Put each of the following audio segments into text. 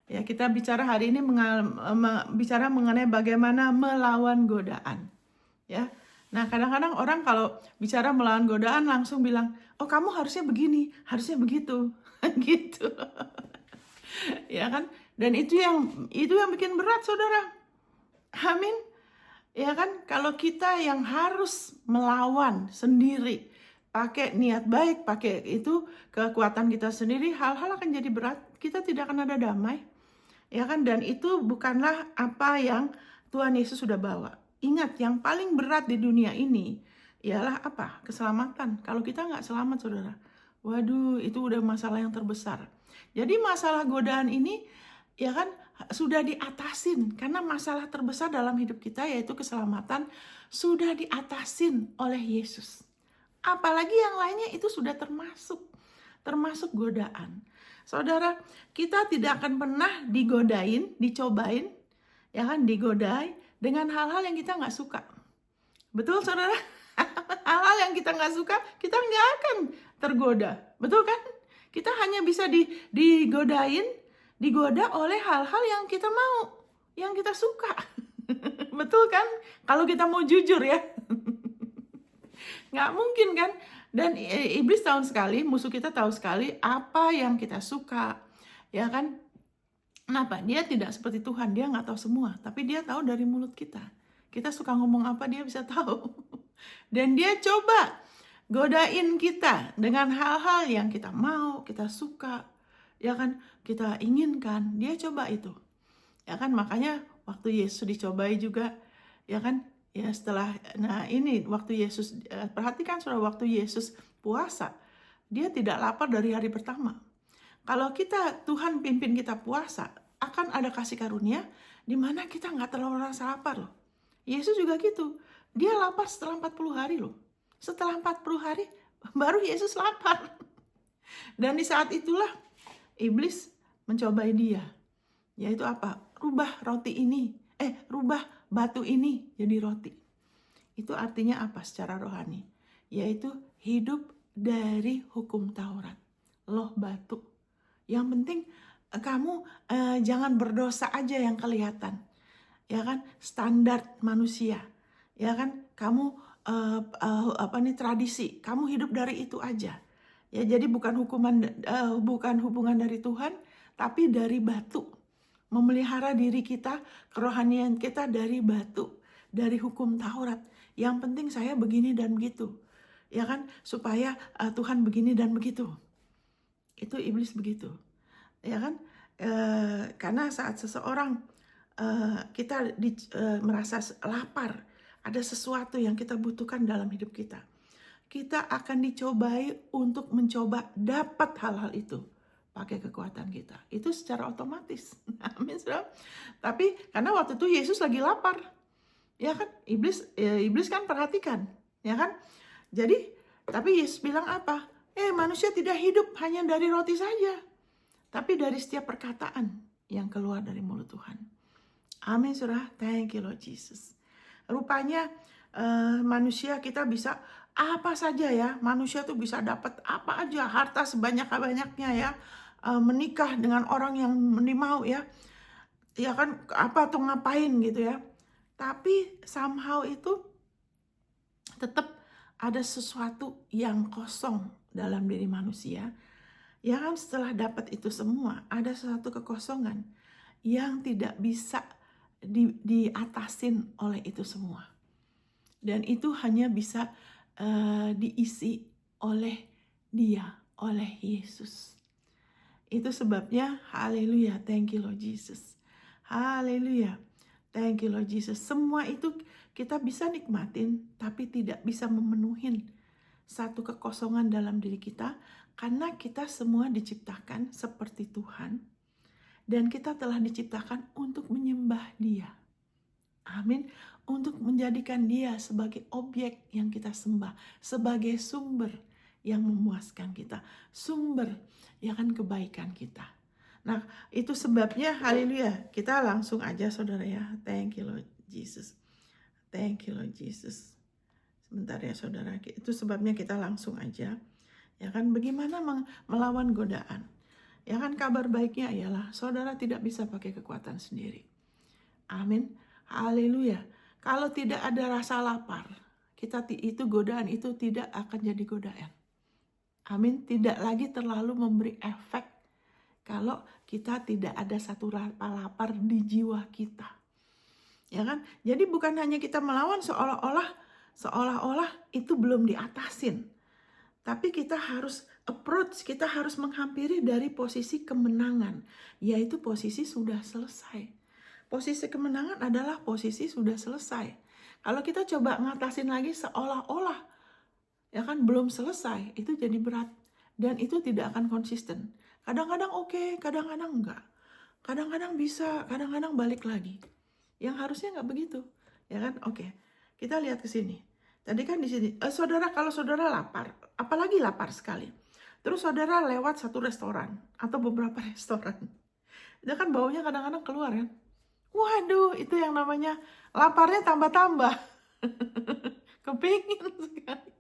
Ya, kita bicara hari ini bicara mengenai bagaimana melawan godaan. Ya. Nah, kadang-kadang orang kalau bicara melawan godaan langsung bilang, "Oh, kamu harusnya begini, harusnya begitu." Gitu. Ya kan? Dan itu yang bikin berat, Saudara. Amin. Ya kan? Kalau kita yang harus melawan sendiri, pakai niat baik, pakai itu kekuatan kita sendiri, hal-hal akan jadi berat. Kita tidak akan ada damai. Ya kan? Dan itu bukanlah apa yang Tuhan Yesus sudah bawa. Ingat, yang paling berat di dunia ini ialah apa? Keselamatan. Kalau kita nggak selamat, Saudara, waduh, itu udah masalah yang terbesar. Jadi masalah godaan ini, ya kan, sudah diatasin. Karena masalah terbesar dalam hidup kita, yaitu keselamatan, sudah diatasin oleh Yesus. Apalagi yang lainnya itu sudah termasuk godaan. Saudara, kita tidak akan pernah dicobain, ya kan, digodai dengan hal-hal yang kita nggak suka. Betul, Saudara? Hal-hal yang kita nggak suka, kita nggak akan tergoda. Betul kan? Kita hanya bisa digoda oleh hal-hal yang kita mau, yang kita suka. Betul kan? Kalau kita mau jujur ya. Nggak mungkin kan? Dan iblis tahu sekali, musuh kita tahu sekali apa yang kita suka. Ya kan? Kenapa? Dia tidak seperti Tuhan, dia nggak tahu semua. Tapi dia tahu dari mulut kita. Kita suka ngomong apa, dia bisa tahu. Dan dia coba godain kita dengan hal-hal yang kita mau, kita suka. Ya kan? Kita inginkan. Dia coba itu. Ya kan? Makanya waktu Yesus dicobai juga, ya kan? Ya setelah, nah ini waktu Yesus, perhatikan Saudara, waktu Yesus puasa, dia tidak lapar dari hari pertama. Kalau Tuhan pimpin kita puasa, akan ada kasih karunia di mana kita nggak terlalu rasa lapar loh. Yesus juga gitu, dia lapar setelah 40 hari loh. Setelah 40 hari, baru Yesus lapar. Dan di saat itulah, iblis mencobai dia. Yaitu apa? Rubah batu ini jadi roti. Itu artinya apa secara rohani? Yaitu hidup dari hukum Taurat. Loh batu. Yang penting kamu jangan berdosa aja yang kelihatan. Ya kan? Standar manusia. Ya kan? Kamu tradisi. Kamu hidup dari itu aja. Ya, jadi bukan hubungan dari Tuhan, tapi dari batu. Memelihara diri kita, kerohanian kita dari batu, dari hukum Taurat. Yang penting saya begini dan begitu. Ya kan? Supaya Tuhan begini dan begitu. Itu iblis begitu. Ya kan? Karena saat seseorang kita merasa lapar, ada sesuatu yang kita butuhkan dalam hidup kita, kita akan dicobai untuk mencoba dapat hal-hal itu pakai kekuatan kita. Itu secara otomatis. Amin, Saudara. Tapi karena waktu itu Yesus lagi lapar. Ya kan? Iblis kan perhatikan, ya kan? Jadi, tapi Yesus bilang apa? Manusia tidak hidup hanya dari roti saja, tapi dari setiap perkataan yang keluar dari mulut Tuhan. Amin, Saudara. Thank you, Lord Jesus. Rupanya manusia kita bisa apa saja ya. Manusia tuh bisa dapat apa aja, harta sebanyak-banyaknya ya. Menikah dengan orang yang mau ya. Ya kan, apa tuh ngapain gitu ya. Tapi somehow itu tetap ada sesuatu yang kosong dalam diri manusia. Ya kan, setelah dapat itu semua, ada sesuatu kekosongan yang tidak bisa diatasin oleh itu semua. Dan itu hanya bisa diisi oleh Dia, oleh Yesus. Itu sebabnya, haleluya, thank you Lord Jesus. Haleluya, thank you Lord Jesus. Semua itu kita bisa nikmatin, tapi tidak bisa memenuhin satu kekosongan dalam diri kita, karena kita semua diciptakan seperti Tuhan, dan kita telah diciptakan untuk menyembah Dia. Amin. Untuk menjadikan Dia sebagai objek yang kita sembah, sebagai sumber yang memuaskan kita, sumber ya kan kebaikan kita. Nah, itu sebabnya haleluya. Kita langsung aja Saudara ya. Thank you Lord Jesus. Thank you Lord Jesus. Sebentar ya Saudara. Itu sebabnya kita langsung aja. Ya kan, bagaimana melawan godaan. Ya kan, kabar baiknya ialah saudara tidak bisa pakai kekuatan sendiri. Amin. Haleluya. Kalau tidak ada rasa lapar, itu godaan itu tidak akan jadi godaan. Amin. Tidak lagi terlalu memberi efek kalau kita tidak ada satu lapar di jiwa kita. Ya kan? Jadi bukan hanya kita melawan seolah-olah itu belum diatasin. Tapi kita harus approach, kita harus menghampiri dari posisi kemenangan, yaitu posisi sudah selesai. Posisi kemenangan adalah posisi sudah selesai. Kalau kita coba ngatasin lagi seolah-olah ya kan belum selesai, itu jadi berat dan itu tidak akan konsisten. Kadang-kadang oke, kadang-kadang enggak. Kadang-kadang bisa, kadang-kadang balik lagi. Yang harusnya enggak begitu, ya kan? Oke. Kita lihat ke sini. Tadi kan di sini, saudara, kalau saudara lapar, apalagi lapar sekali. Terus saudara lewat satu restoran atau beberapa restoran. Itu kan baunya kadang-kadang keluar kan? Waduh, itu yang namanya laparnya tambah-tambah. Kepingin sekali.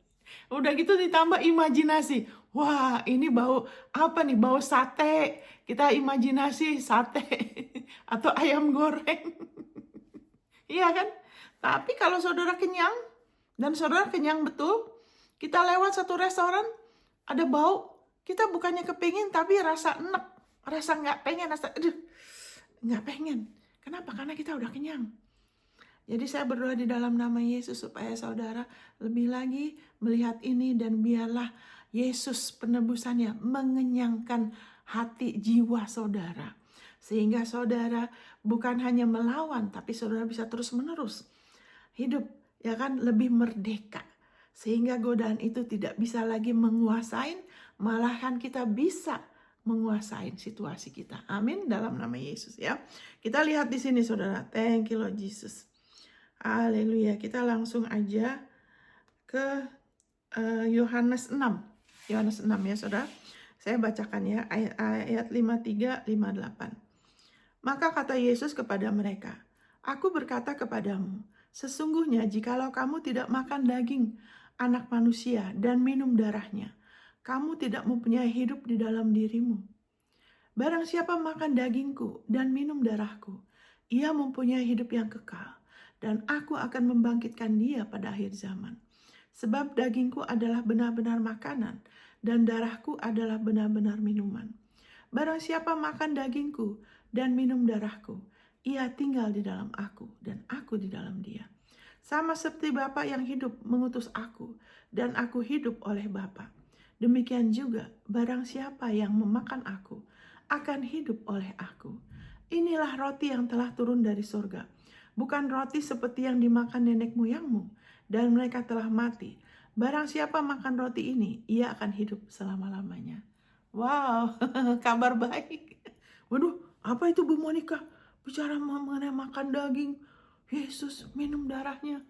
Udah gitu ditambah imajinasi. Wah, ini bau apa nih? Bau sate. Kita imajinasi sate atau ayam goreng. Iya kan? Tapi kalau saudara kenyang, dan saudara kenyang betul, kita lewat satu restoran, ada bau, kita bukannya kepingin, tapi rasa enek, rasa nggak pengen, rasa aduh, nggak pengen. Kenapa? Karena kita udah kenyang. Jadi saya berdoa di dalam nama Yesus supaya saudara lebih lagi melihat ini dan biarlah Yesus penebusannya mengenyangkan hati jiwa saudara. Sehingga saudara bukan hanya melawan, tapi saudara bisa terus-menerus hidup, ya kan, lebih merdeka. Sehingga godaan itu tidak bisa lagi menguasain, malahan kita bisa menguasain situasi kita. Amin, dalam nama Yesus ya. Kita lihat di sini saudara. Thank you Lord Jesus. Haleluya. Kita langsung aja ke Yohanes 6. Yohanes 6 ya saudara. Saya bacakan ya ayat 53, 58. Maka kata Yesus kepada mereka, Aku berkata kepadamu, sesungguhnya jikalau kamu tidak makan daging anak manusia dan minum darahnya, kamu tidak mempunyai hidup di dalam dirimu. Barang siapa makan dagingku dan minum darahku, ia mempunyai hidup yang kekal, dan aku akan membangkitkan dia pada akhir zaman. Sebab dagingku adalah benar-benar makanan, dan darahku adalah benar-benar minuman. Barang siapa makan dagingku dan minum darahku, ia tinggal di dalam aku, dan aku di dalam dia. Sama seperti Bapa yang hidup mengutus aku, dan aku hidup oleh Bapa. Demikian juga barang siapa yang memakan aku, akan hidup oleh aku. Inilah roti yang telah turun dari surga. Bukan roti seperti yang dimakan nenek moyangmu, dan mereka telah mati. Barang siapa makan roti ini, ia akan hidup selama-lamanya. Wow, kabar baik. Waduh, apa itu Bu Monica? Bicara mengenai makan daging, Yesus minum darahnya.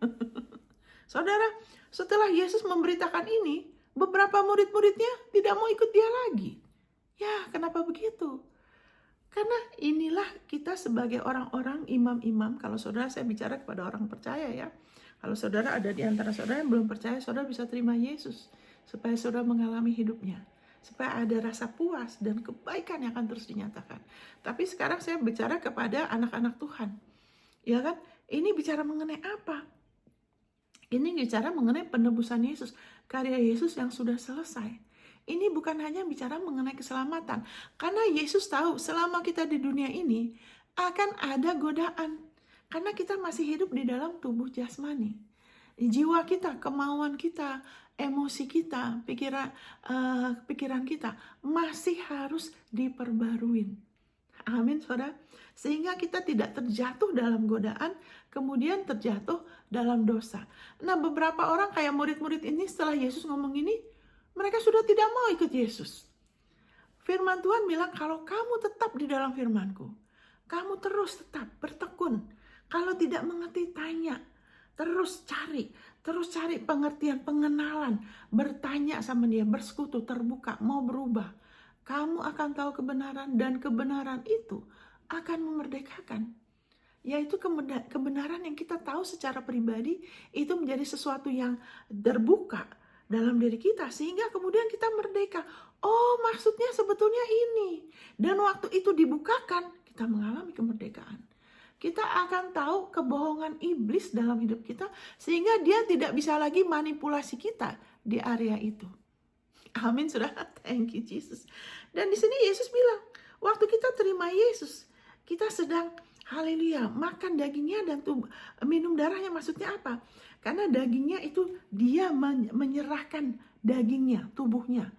Saudara, setelah Yesus memberitakan ini, beberapa murid-muridnya tidak mau ikut dia lagi. Ya, kenapa begitu? Karena inilah kita sebagai orang-orang imam-imam. Kalau saudara, saya bicara kepada orang percaya ya. Kalau saudara ada di antara saudara yang belum percaya, saudara bisa terima Yesus. Supaya saudara mengalami hidupnya. Supaya ada rasa puas dan kebaikan yang akan terus dinyatakan. Tapi sekarang saya bicara kepada anak-anak Tuhan. Ya kan? Ini bicara mengenai apa? Ini bicara mengenai penebusan Yesus. Karya Yesus yang sudah selesai. Ini bukan hanya bicara mengenai keselamatan. Karena Yesus tahu selama kita di dunia ini akan ada godaan. Karena kita masih hidup di dalam tubuh jasmani. Jiwa kita, kemauan kita, emosi kita, pikiran kita masih harus diperbaruin. Amin, saudara. Sehingga kita tidak terjatuh dalam godaan, kemudian terjatuh dalam dosa. Nah, beberapa orang kayak murid-murid ini setelah Yesus ngomong ini, mereka sudah tidak mau ikut Yesus. Firman Tuhan bilang, kalau kamu tetap di dalam firman-Ku, kamu terus tetap bertekun. Kalau tidak mengerti, tanya. Terus cari pengertian, pengenalan, bertanya sama dia, bersekutu, terbuka, mau berubah. Kamu akan tahu kebenaran, dan kebenaran itu akan memerdekakan. Yaitu kebenaran yang kita tahu secara pribadi, itu menjadi sesuatu yang terbuka dalam diri kita, sehingga kemudian kita merdeka. Oh, maksudnya sebetulnya ini. Dan waktu itu dibukakan, kita mengalami kemerdekaan. Kita akan tahu kebohongan iblis dalam hidup kita, sehingga dia tidak bisa lagi manipulasi kita di area itu. Amin, saudara. Thank you, Jesus. Dan di sini Yesus bilang, waktu kita terima Yesus, kita sedang, haleluya, makan dagingnya dan minum darahnya. Maksudnya apa? Karena dagingnya itu dia menyerahkan dagingnya, tubuhnya,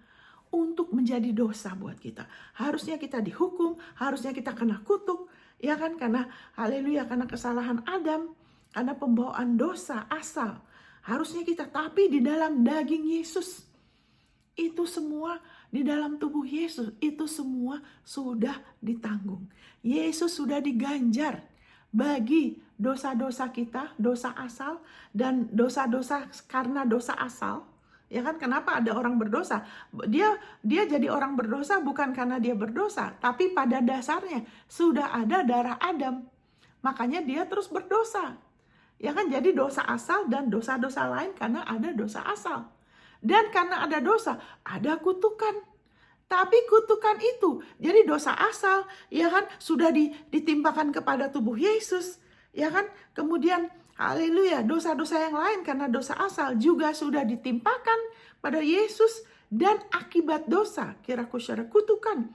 untuk menjadi dosa buat kita. Harusnya kita dihukum, harusnya kita kena kutuk, ya kan? Karena haleluya, karena kesalahan Adam, karena pembawaan dosa asal. Harusnya kita, tapi di dalam daging Yesus, itu semua di dalam tubuh Yesus, itu semua sudah ditanggung. Yesus sudah diganjar bagi dosa-dosa kita, dosa asal, dan dosa-dosa karena dosa asal. Ya kan, kenapa ada orang berdosa? Dia jadi orang berdosa bukan karena dia berdosa, tapi pada dasarnya sudah ada darah Adam. Makanya dia terus berdosa. Ya kan, jadi dosa asal dan dosa-dosa lain karena ada dosa asal. Dan karena ada dosa, ada kutukan. Tapi kutukan itu, jadi dosa asal, ya kan, sudah ditimpakan kepada tubuh Yesus, ya kan. Kemudian, haleluya, dosa-dosa yang lain karena dosa asal juga sudah ditimpakan pada Yesus. Dan akibat dosa, kiraku secara kutukan,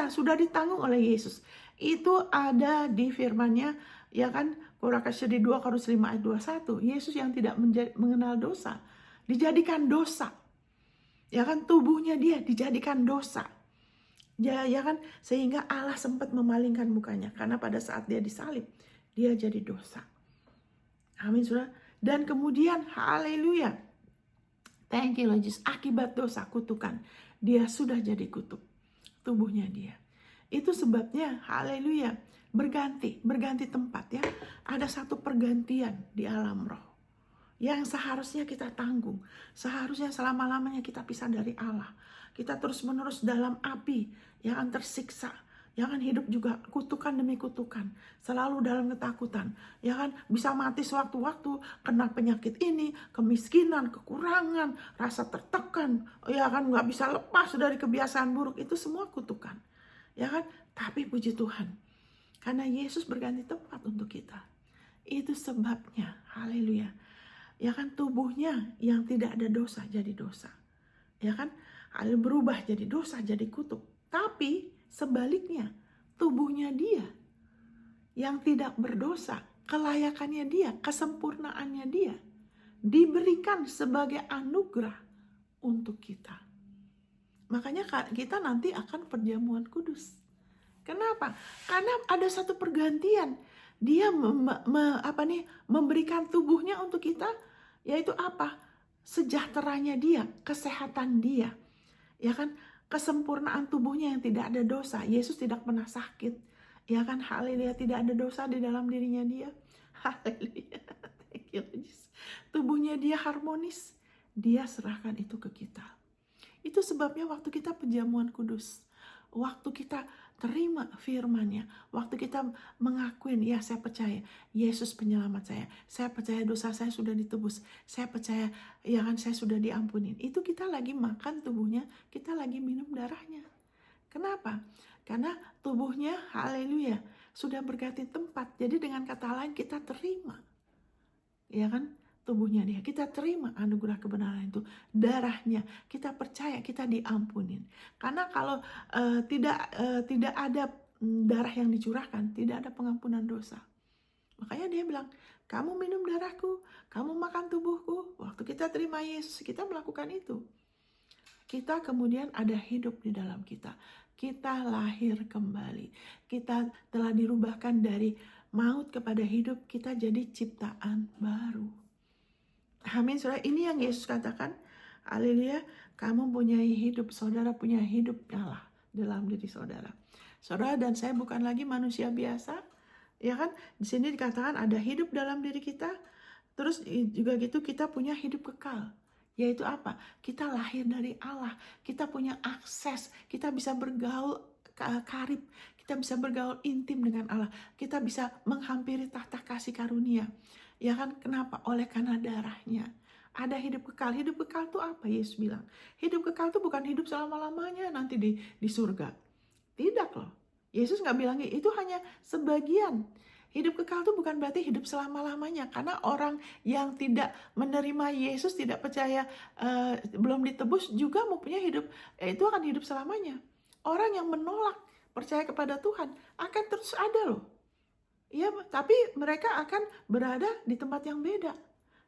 sudah ditanggung oleh Yesus. Itu ada di firman-Nya, ya kan, Korakasya di 2 Korintus 5 ayat 21. Yesus yang tidak mengenal dosa, dijadikan dosa. Ya kan, tubuhnya dia dijadikan dosa. Ya kan, sehingga Allah sempat memalingkan mukanya karena pada saat dia disalib, dia jadi dosa. Amin, Saudara. Dan kemudian haleluya. Thank you Lord Jesus. Akibat dosa, kutukan, dia sudah jadi kutuk. Tubuhnya dia. Itu sebabnya haleluya, berganti tempat ya. Ada satu pergantian di alam roh yang seharusnya kita tanggung. Seharusnya selama-lamanya kita pisah dari Allah. Kita terus-menerus dalam api, yang tersiksa. Ya kan, hidup juga kutukan demi kutukan. Selalu dalam ketakutan. Ya kan, bisa mati sewaktu-waktu, kena penyakit ini, kemiskinan, kekurangan, rasa tertekan. Ya kan, gak bisa lepas dari kebiasaan buruk. Itu semua kutukan. Ya kan, tapi puji Tuhan, karena Yesus berganti tempat untuk kita. Itu sebabnya, haleluya. Ya kan, tubuhnya yang tidak ada dosa jadi dosa. Ya kan, hal berubah jadi dosa, jadi kutuk. Tapi sebaliknya, tubuhnya dia yang tidak berdosa, kelayakannya dia, kesempurnaannya dia, diberikan sebagai anugerah untuk kita. Makanya kita nanti akan perjamuan kudus. Kenapa? Karena ada satu pergantian. Dia memberikan tubuhnya untuk kita, yaitu apa? Sejahteranya dia, kesehatan dia. Ya kan? Kesempurnaan tubuhnya yang tidak ada dosa. Yesus tidak pernah sakit. Ya kan? Haleluya, tidak ada dosa di dalam dirinya dia. Haleluya. Thank you, Jesus. Tubuhnya dia harmonis. Dia serahkan itu ke kita. Itu sebabnya waktu kita perjamuan kudus, waktu kita terima firman-Nya, waktu kita mengakuin, ya saya percaya Yesus penyelamat saya percaya dosa saya sudah ditebus, saya percaya ya kan saya sudah diampunin. Itu kita lagi makan tubuhnya, kita lagi minum darahnya. Kenapa? Karena tubuhnya, haleluya, sudah berganti tempat. Jadi dengan kata lain kita terima, ya kan, tubuhnya dia, kita terima anugerah kebenaran itu, darahnya, kita percaya kita diampunin. Karena kalau tidak ada darah yang dicurahkan, tidak ada pengampunan dosa. Makanya dia bilang, kamu minum darahku, kamu makan tubuhku. Waktu kita terima Yesus, kita melakukan itu. Kita kemudian ada hidup di dalam kita. Kita lahir kembali. Kita telah dirubahkan dari maut kepada hidup, kita jadi ciptaan baru. Amin, saudara. Ini yang Yesus katakan. Haleluya. Kamu punya hidup, saudara punya hidup Allah dalam diri saudara. Saudara dan saya bukan lagi manusia biasa. Ya kan? Di sini dikatakan ada hidup dalam diri kita. Terus juga gitu kita punya hidup kekal. Yaitu apa? Kita lahir dari Allah. Kita punya akses. Kita bisa bergaul karib. Kita bisa bergaul intim dengan Allah. Kita bisa menghampiri tahta kasih karunia. Ya kan, kenapa? Oleh karena darahnya. ada hidup kekal. Hidup kekal itu apa? Yesus bilang, hidup kekal itu bukan hidup selama-lamanya nanti di surga. Tidak loh. Yesus nggak bilang itu hanya sebagian. Hidup kekal itu bukan berarti hidup selama-lamanya. Karena orang yang tidak menerima Yesus, tidak percaya, belum ditebus juga mempunyai hidup, itu akan hidup selamanya. Orang yang menolak percaya kepada Tuhan akan terus ada loh. Ya, tapi mereka akan berada di tempat yang beda.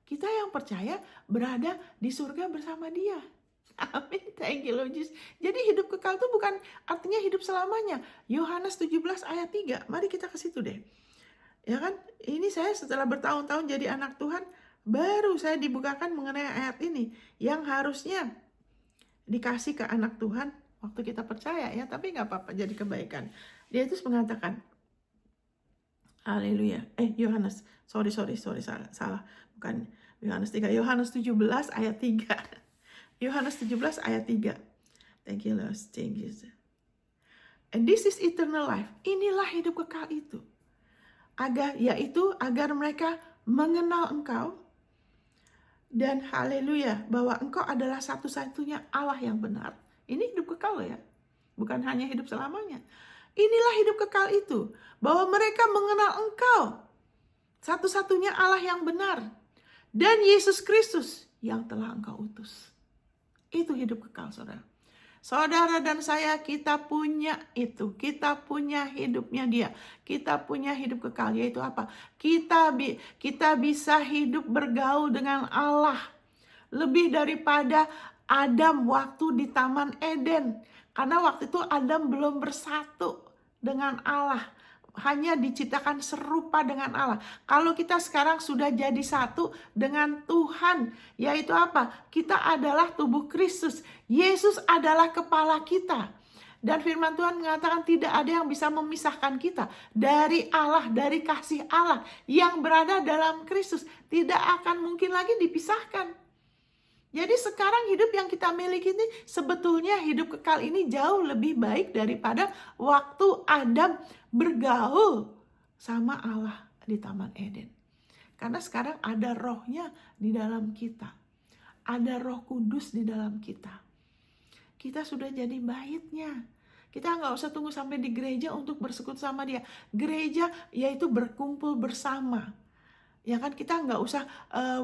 Kita yang percaya berada di surga bersama Dia. Amin. Thank you Lord Jesus. Jadi hidup kekal itu bukan artinya hidup selamanya. Yohanes 17 ayat 3. Mari kita ke situ deh. Ya kan? Ini saya setelah bertahun-tahun jadi anak Tuhan, baru saya dibukakan mengenai ayat ini yang harusnya dikasih ke anak Tuhan waktu kita percaya ya, tapi nggak apa-apa, jadi kebaikan. Dia itu mengatakan, haleluya. Yohanes, sorry, salah. Bukan Yohanes 3, Yohanes 17 ayat 3. Yohanes 17 ayat 3. Thank you Lord, thank you. And this is eternal life. Inilah hidup kekal itu. Agar mereka mengenal Engkau, dan haleluya, bahwa Engkau adalah satu-satunya Allah yang benar. Ini hidup kekal ya, bukan hanya hidup selamanya. Inilah hidup kekal itu, bahwa mereka mengenal Engkau, satu-satunya Allah yang benar, dan Yesus Kristus yang telah Engkau utus. Itu hidup kekal, saudara. Saudara dan saya, kita punya itu. Kita punya hidupnya Dia. Kita punya hidup kekal, yaitu apa? Kita bisa hidup bergaul dengan Allah. Lebih daripada Adam waktu di Taman Eden. Karena waktu itu Adam belum bersatu dengan Allah. Hanya diciptakan serupa dengan Allah. Kalau kita sekarang sudah jadi satu dengan Tuhan, yaitu apa? Kita adalah tubuh Kristus. Yesus adalah kepala kita. Dan firman Tuhan mengatakan tidak ada yang bisa memisahkan kita dari Allah, dari kasih Allah yang berada dalam Kristus. Tidak akan mungkin lagi dipisahkan. Jadi sekarang hidup yang kita miliki ini, sebetulnya hidup kekal ini jauh lebih baik daripada waktu Adam bergaul sama Allah di Taman Eden. Karena sekarang ada rohnya di dalam kita. Ada Roh Kudus di dalam kita. Kita sudah jadi baitnya. Kita nggak usah tunggu sampai di gereja untuk bersekutu sama Dia. Gereja yaitu berkumpul bersama. Ya kan, kita nggak usah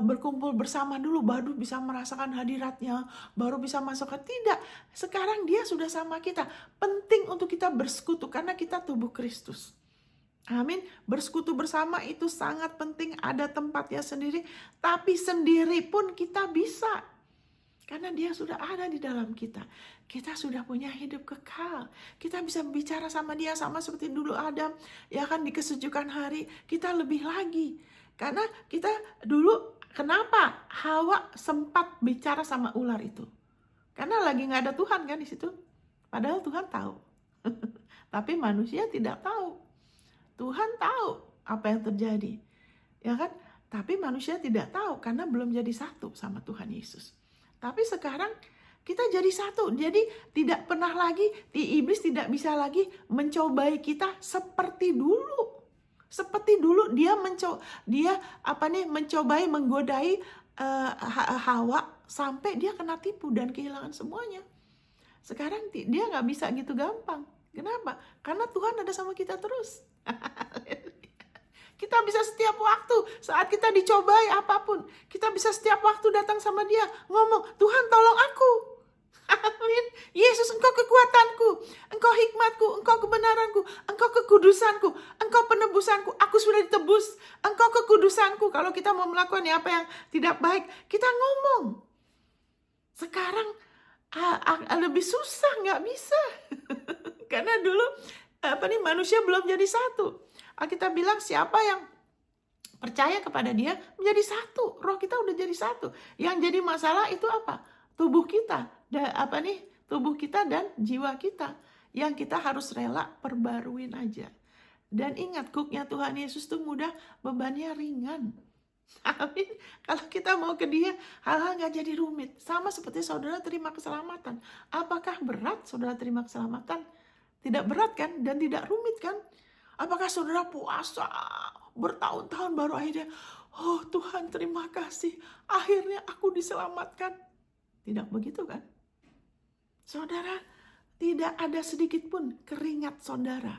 berkumpul bersama dulu baru bisa merasakan hadiratnya, baru bisa masuk ke, tidak. Sekarang Dia sudah sama kita. Penting untuk kita bersekutu karena kita tubuh Kristus. Amin. Bersekutu bersama itu sangat penting, ada tempatnya sendiri, tapi sendiri pun kita bisa. Karena Dia sudah ada di dalam kita. Kita sudah punya hidup kekal. Kita bisa bicara sama Dia sama seperti dulu Adam. Ya kan, di kesejukan hari kita lebih lagi. Karena kita dulu, kenapa Hawa sempat bicara sama ular itu? Karena lagi nggak ada Tuhan kan di situ. Padahal Tuhan tahu. Tapi manusia tidak tahu. Tuhan tahu apa yang terjadi. Ya kan? Tapi manusia tidak tahu karena belum jadi satu sama Tuhan Yesus. Tapi sekarang kita jadi satu. Jadi tidak pernah lagi, iblis tidak bisa lagi mencobai kita seperti dulu. Seperti dulu dia mencobai menggodai Hawa sampai dia kena tipu dan kehilangan semuanya. Sekarang dia nggak bisa gitu gampang. Kenapa? Karena Tuhan ada sama kita terus. Kita bisa setiap waktu saat kita dicobai apapun, kita bisa setiap waktu datang sama Dia ngomong, Tuhan tolong aku. Amin. Yesus, Engkau kekuatanku, Engkau hikmatku, Engkau kebenaranku, Engkau kekudusanku, Engkau penebusanku, aku sudah ditebus, Engkau kekudusanku. Kalau kita mau melakukan apa yang tidak baik, kita ngomong. Sekarang lebih susah, nggak bisa. Karena dulu manusia belum jadi satu. Kita bilang siapa yang percaya kepada Dia menjadi satu. Roh kita udah jadi satu. Yang jadi masalah itu apa? Tubuh kita. Tubuh kita dan jiwa kita. Yang kita harus rela perbaruin aja. Dan ingat, cooknya Tuhan Yesus itu mudah, bebannya ringan. Amin. Kalau kita mau ke Dia, hal-hal gak jadi rumit. Sama seperti saudara terima keselamatan. Apakah berat saudara terima keselamatan? Tidak berat kan? Dan tidak rumit kan? Apakah saudara puasa bertahun-tahun baru akhirnya, oh Tuhan terima kasih, akhirnya aku diselamatkan. Tidak begitu kan? Saudara, tidak ada sedikit pun keringat saudara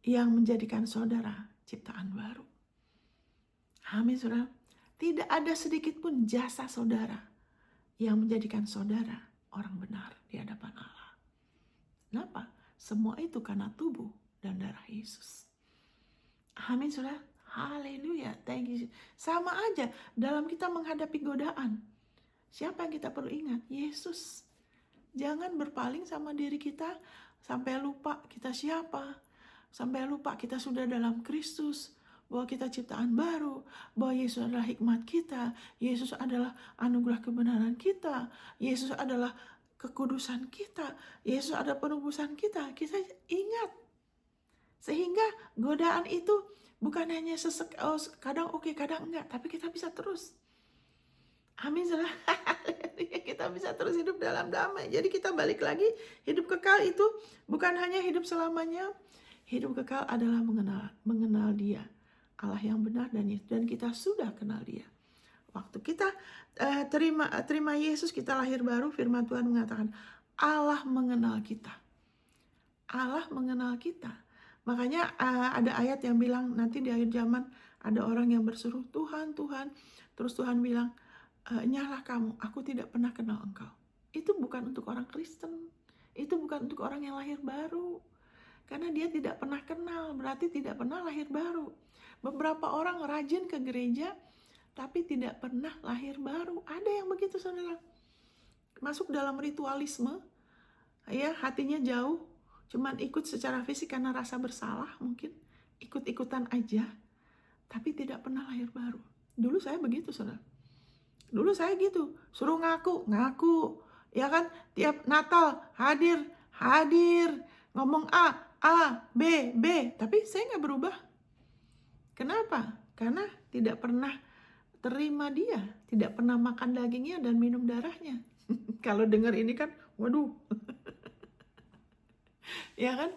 yang menjadikan saudara ciptaan baru. Amin saudara. Tidak ada sedikit pun jasa saudara yang menjadikan saudara orang benar di hadapan Allah. Kenapa? Semua itu karena tubuh dan darah Yesus. Amin saudara. Haleluya. Thank you. Sama aja dalam kita menghadapi godaan. Siapa yang kita perlu ingat? Yesus. Jangan berpaling sama diri kita sampai lupa kita siapa. Sampai lupa kita sudah dalam Kristus. Bahwa kita ciptaan baru. Bahwa Yesus adalah hikmat kita. Yesus adalah anugerah kebenaran kita. Yesus adalah kekudusan kita. Yesus adalah penebusan kita. Kita ingat. Sehingga godaan itu bukan hanya kadang oke, kadang enggak. Tapi kita bisa terus. Amin saudara. Kita bisa terus hidup dalam damai. Jadi kita balik lagi. Hidup kekal itu bukan hanya hidup selamanya. Hidup kekal adalah mengenal Dia. Allah yang benar dan kita sudah kenal Dia. Waktu kita terima Yesus, kita lahir baru, firman Tuhan mengatakan Allah mengenal kita. Allah mengenal kita. Makanya ada ayat yang bilang nanti di akhir zaman ada orang yang berseru Tuhan, Tuhan. Terus Tuhan bilang, nyalah kamu, aku tidak pernah kenal engkau. Itu bukan untuk orang Kristen. Itu bukan untuk orang yang lahir baru. Karena dia tidak pernah kenal, berarti tidak pernah lahir baru. Beberapa orang rajin ke gereja, tapi tidak pernah lahir baru. Ada yang begitu saudara. Masuk dalam ritualisme, ya hatinya jauh, cuman ikut secara fisik karena rasa bersalah mungkin. Ikut-ikutan aja, tapi tidak pernah lahir baru. Dulu saya begitu saudara. Dulu saya gitu, suruh ngaku. Ya kan, tiap Natal hadir. Ngomong A, B. Tapi saya nggak berubah. Kenapa? Karena tidak pernah terima Dia. Tidak pernah makan dagingnya dan minum darahnya. Kalau dengar ini kan, waduh. Ya kan?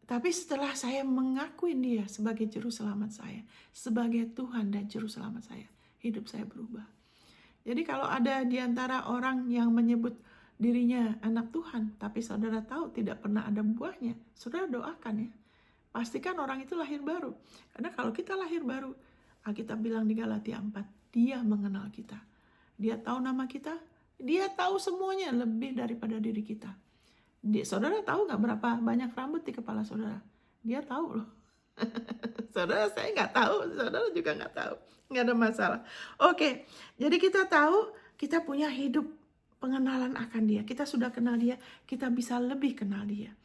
Tapi setelah saya mengakui Dia sebagai juru selamat saya, sebagai Tuhan dan juru selamat saya, hidup saya berubah. Jadi kalau ada di antara orang yang menyebut dirinya anak Tuhan, tapi saudara tahu tidak pernah ada buahnya, saudara doakan ya. Pastikan orang itu lahir baru. Karena kalau kita lahir baru, Alkitab bilang di Galatia 4, Dia mengenal kita. Dia tahu nama kita, Dia tahu semuanya lebih daripada diri kita. Saudara tahu gak berapa banyak rambut di kepala saudara? Dia tahu loh. Saudara, saya gak tahu, saudara juga gak tahu. Gak ada masalah. Oke, jadi kita tahu kita punya hidup pengenalan akan Dia. Kita sudah kenal Dia, kita bisa lebih kenal Dia.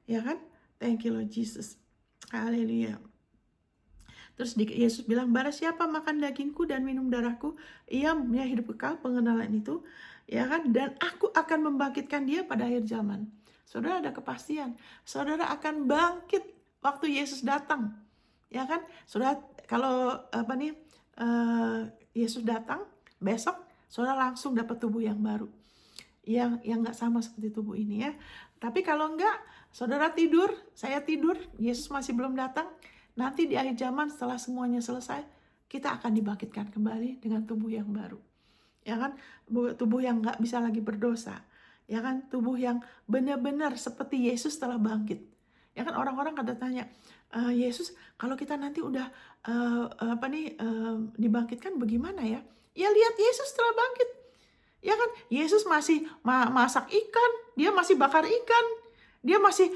Ya kan? Thank you Lord Jesus. Haleluya. Terus Yesus bilang, barang siapa makan dagingku dan minum darahku, ia punya hidup kekal, pengenalan itu, ya kan? Dan aku akan membangkitkan dia pada akhir zaman. Saudara ada kepastian, saudara akan bangkit waktu Yesus datang, ya kan? Saudara kalau Yesus datang besok, saudara langsung dapat tubuh yang baru, yang nggak sama seperti tubuh ini ya. Tapi kalau enggak, saudara tidur, saya tidur, Yesus masih belum datang. Nanti di akhir zaman setelah semuanya selesai, kita akan dibangkitkan kembali dengan tubuh yang baru. Ya kan? Tubuh yang gak bisa lagi berdosa. Ya kan? Tubuh yang benar-benar seperti Yesus setelah bangkit. Ya kan? Orang-orang kadang tanya, Yesus kalau kita nanti udah dibangkitkan bagaimana ya? Ya lihat Yesus setelah bangkit. Ya kan? Yesus masih masak ikan, dia masih bakar ikan. Dia masih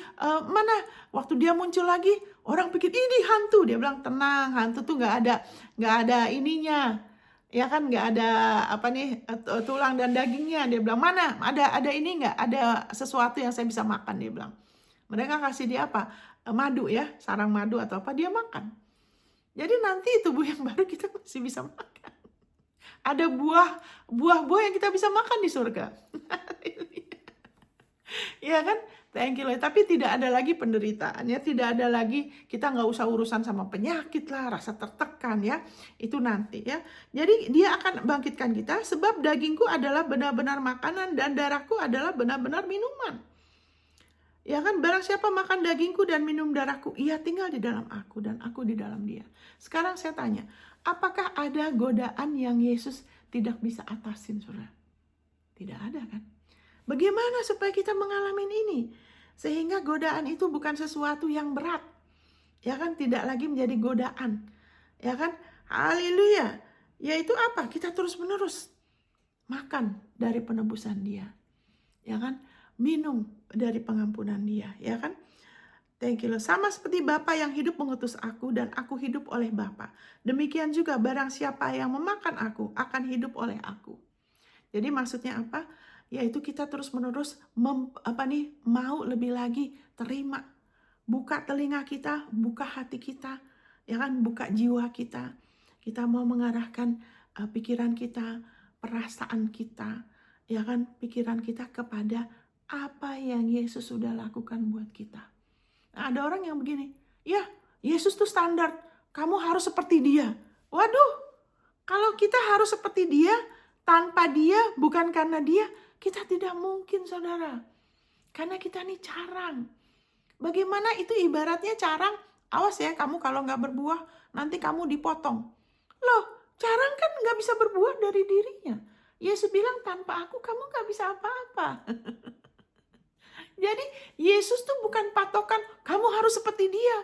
mana waktu dia muncul lagi orang pikir ini hantu, dia bilang tenang, hantu tuh nggak ada ininya, ya kan, nggak ada tulang dan dagingnya. Dia bilang mana ada ini nggak, ada sesuatu yang saya bisa makan, dia bilang. Mereka kasih dia apa, madu ya, sarang madu atau apa, dia makan. Jadi nanti tubuh yang baru kita masih bisa makan. Ada buah yang kita bisa makan di surga. Ya kan? Thank you Lord. Tapi tidak ada lagi penderitaan ya, tidak ada lagi kita nggak usah urusan sama penyakit lah, rasa tertekan ya, itu nanti ya. Jadi Dia akan bangkitkan kita sebab dagingku adalah benar-benar makanan dan darahku adalah benar-benar minuman. Ya kan, barang siapa makan dagingku dan minum darahku, ia tinggal di dalam aku dan aku di dalam dia. Sekarang saya tanya, apakah ada godaan yang Yesus tidak bisa atasin, saudara? Tidak ada kan? Bagaimana supaya kita mengalami ini? Sehingga godaan itu bukan sesuatu yang berat. Ya kan, tidak lagi menjadi godaan. Ya kan, haleluya. Yaitu apa? Kita terus menerus makan dari penebusan dia. Ya kan, minum dari pengampunan dia. Ya kan, thank you Lord. Sama seperti Bapa yang hidup mengutus aku dan aku hidup oleh Bapa. Demikian juga barang siapa yang memakan aku akan hidup oleh aku. Jadi maksudnya apa? Yaitu kita terus menerus mau lebih lagi terima. Buka telinga kita, buka hati kita, ya kan, buka jiwa kita. Kita mau mengarahkan pikiran kita, perasaan kita, ya kan, pikiran kita kepada apa yang Yesus sudah lakukan buat kita. Nah, ada orang yang begini, ya Yesus tuh standar, kamu harus seperti dia. Waduh, kalau kita harus seperti dia, tanpa dia, bukan karena dia, kita tidak mungkin, saudara. Karena kita nih carang. Bagaimana itu ibaratnya carang, awas ya kamu kalau nggak berbuah, nanti kamu dipotong. Loh, carang kan nggak bisa berbuah dari dirinya. Yesus bilang, tanpa aku kamu nggak bisa apa-apa. Jadi Yesus tuh bukan patokan, kamu harus seperti dia.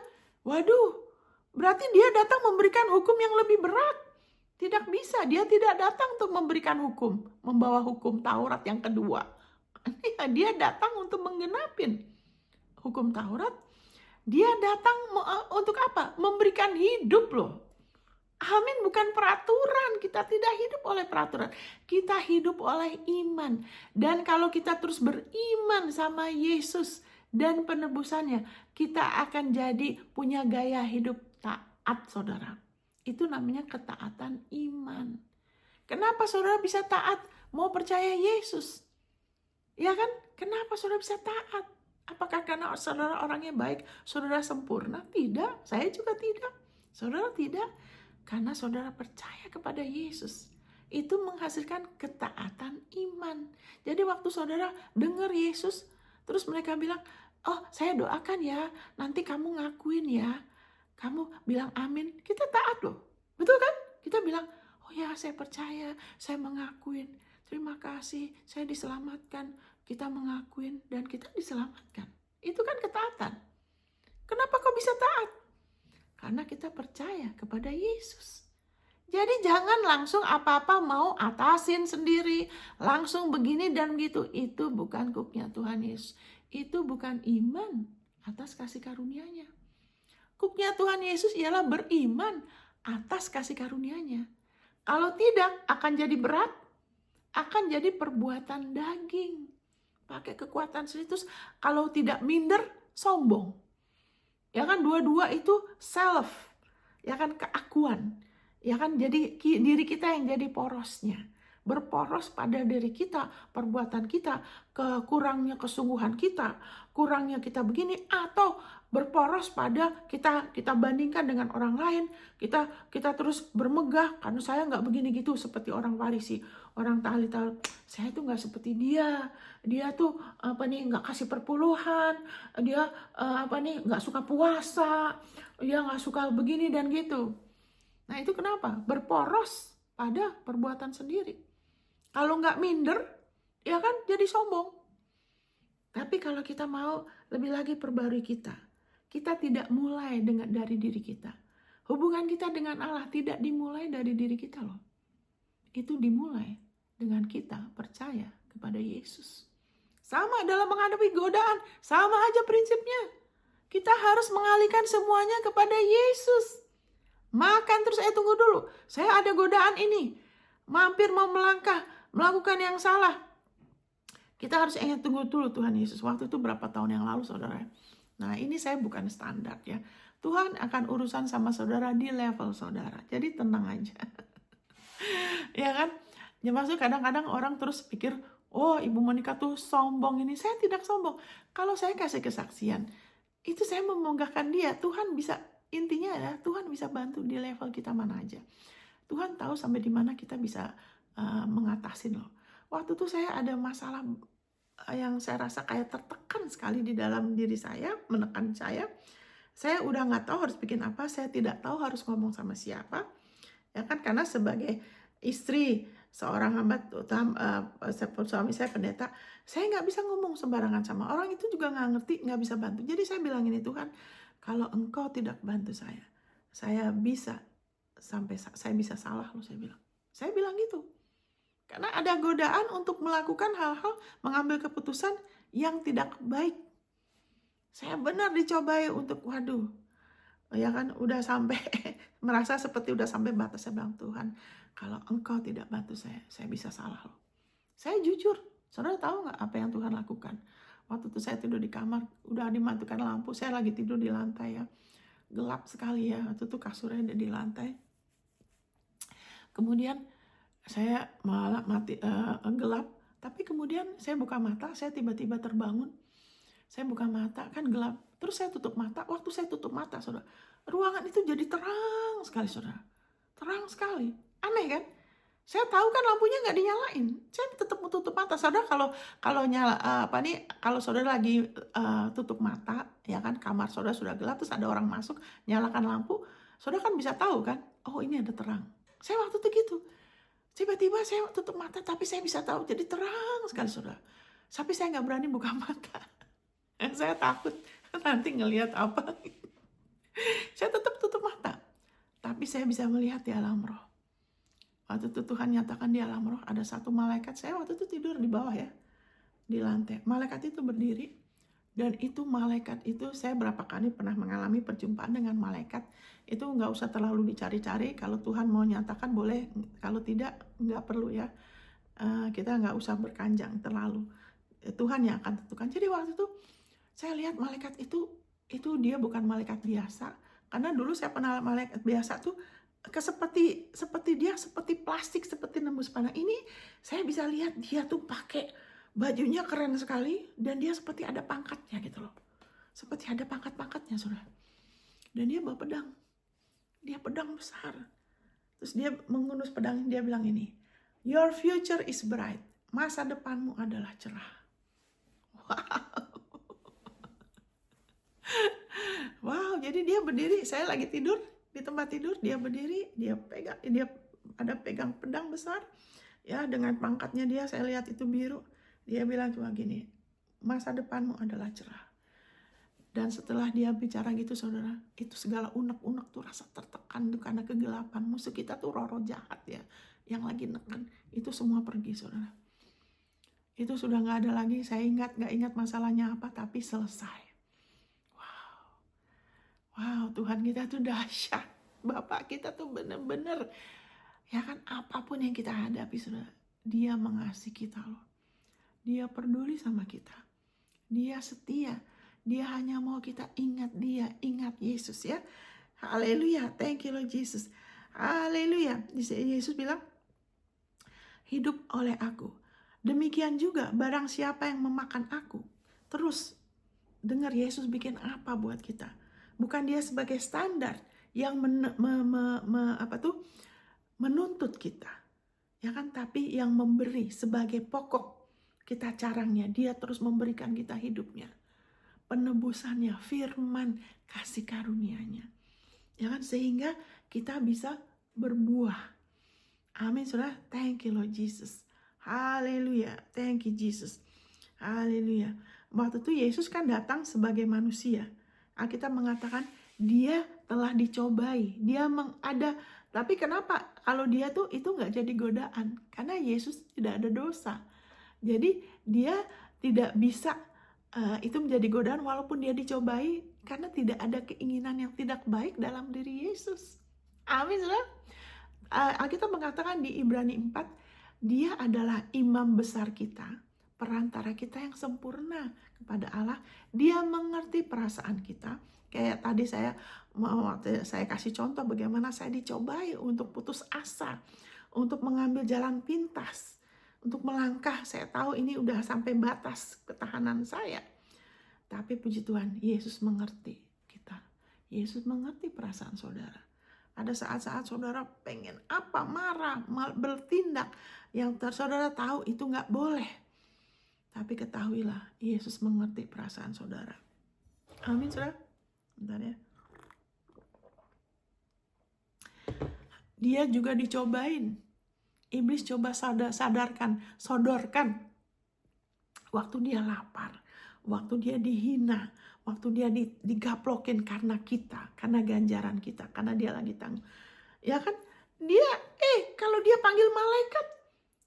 Waduh, berarti dia datang memberikan hukum yang lebih berat. Tidak bisa, dia tidak datang untuk memberikan hukum, membawa hukum Taurat yang kedua. Dia datang untuk menggenapin hukum Taurat. Dia datang untuk apa? Memberikan hidup loh. Amin, bukan peraturan. Kita tidak hidup oleh peraturan. Kita hidup oleh iman. Dan kalau kita terus beriman sama Yesus dan penebusannya, kita akan jadi punya gaya hidup taat, saudara. Itu namanya ketaatan iman. Kenapa saudara bisa taat? Mau percaya Yesus. Ya kan? Kenapa saudara bisa taat? Apakah karena saudara orangnya baik, saudara sempurna? Tidak, saya juga tidak. Saudara tidak. Karena saudara percaya kepada Yesus. Itu menghasilkan ketaatan iman. Jadi waktu saudara dengar Yesus, terus mereka bilang, oh saya doakan ya, nanti kamu ngakuin ya. Kamu bilang amin, kita taat loh. Betul kan? Kita bilang, oh ya saya percaya, saya mengakuin. Terima kasih, saya diselamatkan. Kita mengakuin dan kita diselamatkan. Itu kan ketaatan. Kenapa kok bisa taat? Karena kita percaya kepada Yesus. Jadi jangan langsung apa-apa mau atasin sendiri. Langsung begini dan begitu. Itu bukan kuknya Tuhan Yesus. Itu bukan iman atas kasih karunia-Nya. Kuknya Tuhan Yesus ialah beriman atas kasih karunia-Nya. Kalau tidak akan jadi berat. Akan jadi perbuatan daging. Pakai kekuatan sendiri. Terus kalau tidak minder, sombong. Ya kan, dua-dua itu self, ya kan, keakuan, ya kan, jadi diri kita yang jadi porosnya, berporos pada diri kita, perbuatan kita, kurangnya kesungguhan kita, kurangnya kita begini, atau berporos pada kita bandingkan dengan orang lain, kita terus bermegah karena saya nggak begini gitu seperti orang Farisi, orang tahlil, saya tuh nggak seperti dia tuh nggak kasih perpuluhan, dia nggak suka puasa, dia nggak suka begini dan gitu. Nah itu kenapa? Berporos pada perbuatan sendiri. Kalau nggak minder, ya kan jadi sombong. Tapi kalau kita mau lebih lagi perbarui kita tidak mulai dari diri kita. Hubungan kita dengan Allah tidak dimulai dari diri kita loh. Itu dimulai dengan kita percaya kepada Yesus. Sama dalam menghadapi godaan, sama aja prinsipnya. Kita harus mengalihkan semuanya kepada Yesus. Makan terus, tunggu dulu. Saya ada godaan ini. Mampir mau melangkah, melakukan yang salah. Kita harus ingat, tunggu dulu Tuhan Yesus. Waktu itu berapa tahun yang lalu saudara. Nah ini saya bukan standar ya. Tuhan akan urusan sama saudara di level saudara. Jadi tenang aja. Ya kan? Ya maksud kadang-kadang orang terus pikir, oh Ibu Monica tuh sombong ini. Saya tidak sombong. Kalau saya kasih kesaksian, itu saya memonggahkan dia. Tuhan bisa, intinya ya Tuhan bisa bantu di level kita mana aja. Tuhan tahu sampai di mana kita bisa mengatasin loh. Waktu itu saya ada masalah yang saya rasa kayak tertekan sekali di dalam diri saya, menekan saya. Saya udah nggak tahu harus bikin apa, saya tidak tahu harus ngomong sama siapa. Ya kan, karena sebagai istri seorang hamba, suami saya pendeta, saya nggak bisa ngomong sembarangan sama orang, itu juga nggak ngerti, nggak bisa bantu. Jadi saya bilang ini, Tuhan, kalau Engkau tidak bantu saya bisa saya bisa salah loh, saya bilang. Saya bilang gitu. Karena ada godaan untuk melakukan hal-hal, mengambil keputusan yang tidak baik. Saya benar dicobai untuk, waduh, ya kan, udah sampai merasa seperti udah sampai batas. Saya bilang, Tuhan, kalau Engkau tidak bantu saya bisa salah loh. Saya jujur. Saudara tahu nggak apa yang Tuhan lakukan? Waktu itu saya tidur di kamar, udah dimatikan lampu, saya lagi tidur di lantai ya, gelap sekali ya. Waktu itu kasurnya ada di lantai. Kemudian saya malah gelap, tapi kemudian saya buka mata, saya tiba-tiba terbangun. Saya buka mata, kan gelap. Terus saya tutup mata. Waktu saya tutup mata, saudara, ruangan itu jadi terang sekali, saudara. Terang sekali. Aneh kan? Saya tahu kan lampunya nggak dinyalain. Saya tetap mau tutup mata. Saudara kalau nyala kalau saudara lagi tutup mata, ya kan, kamar saudara sudah gelap, terus ada orang masuk, nyalakan lampu, saudara kan bisa tahu kan, oh ini ada terang. Saya waktu itu gitu. Tiba-tiba saya tutup mata, tapi saya bisa tahu jadi terang sekali, saudara. Tapi saya nggak berani buka mata. Saya takut nanti ngelihat apa. Saya tetap tutup mata. Tapi saya bisa melihat di alam roh. Waktu itu Tuhan nyatakan di alam roh, ada satu malaikat. Saya waktu itu tidur di bawah ya, di lantai. Malaikat itu berdiri. Dan itu malaikat itu, saya berapa kali pernah mengalami perjumpaan dengan malaikat. Itu nggak usah terlalu dicari-cari. Kalau Tuhan mau nyatakan boleh, kalau tidak nggak perlu ya. Kita nggak usah berkanjang terlalu. Tuhan yang akan tentukan. Jadi waktu itu saya lihat malaikat itu dia bukan malaikat biasa. Karena dulu saya pernah malaikat biasa tuh seperti dia seperti plastik, seperti nembus pandang. Ini saya bisa lihat dia tuh pakai bajunya keren sekali, dan dia seperti ada pangkatnya gitu loh. Seperti ada pangkat-pangkatnya, saudara. Dan dia bawa pedang. Dia pedang besar. Terus dia mengunus pedang, dia bilang ini, your future is bright. Masa depanmu adalah cerah. Wow. Wow, jadi dia berdiri, saya lagi tidur di tempat tidur, dia berdiri, dia ada pegang pedang besar. Ya, dengan pangkatnya dia, saya lihat itu biru. Dia bilang cuma gini, masa depanmu adalah cerah. Dan setelah dia bicara gitu, saudara, itu segala unek-unek tuh, rasa tertekan tuh karena kegelapan. Musuh kita tuh roh-roh jahat ya, yang lagi neken, itu semua pergi, saudara. Itu sudah nggak ada lagi. Saya nggak ingat masalahnya apa, tapi selesai. Wow, Tuhan kita tuh dahsyat. Bapak kita tuh bener-bener, ya kan, apapun yang kita hadapi, saudara, dia mengasihi kita loh. Dia peduli sama kita. Dia setia. Dia hanya mau kita ingat dia, ingat Yesus ya. Haleluya, thank you Lord Jesus. Haleluya. Yesus bilang, hidup oleh aku. Demikian juga barang siapa yang memakan aku. Terus dengar Yesus bikin apa buat kita. Bukan dia sebagai standar yang menuntut kita, ya kan? Tapi yang memberi sebagai pokok kita caranya. Dia terus memberikan kita hidupnya, penebusannya, firman, kasih karunia-Nya, ya kan? Sehingga kita bisa berbuah. Amin, saudara. Thank you Lord Jesus. Haleluya. Thank you Jesus. Haleluya. Waktu itu Yesus kan datang sebagai manusia. Alkitab mengatakan dia telah dicobai, tapi kenapa kalau dia tuh itu nggak jadi godaan? Karena Yesus tidak ada dosa, jadi dia tidak bisa itu menjadi godaan walaupun dia dicobai, karena tidak ada keinginan yang tidak baik dalam diri Yesus. Amin, saudara. Alkitab mengatakan di Ibrani 4, dia adalah imam besar kita, perantara kita yang sempurna kepada Allah. Dia mengerti perasaan kita. Kayak tadi saya kasih contoh bagaimana saya dicobai untuk putus asa, untuk mengambil jalan pintas, untuk melangkah. Saya tahu ini udah sampai batas ketahanan saya. Tapi puji Tuhan, Yesus mengerti kita. Yesus mengerti perasaan saudara. Ada saat-saat saudara pengen marah, bertindak, yang saudara tahu itu nggak boleh. Tapi ketahuilah, Yesus mengerti perasaan saudara. Amin, saudara. Bentar ya. Dia juga dicobain. Iblis coba sodorkan. Waktu dia lapar, waktu dia dihina, waktu dia digaplokin karena kita, karena ganjaran kita, karena dia lagi tanggung. Ya kan? Dia, kalau dia panggil malaikat,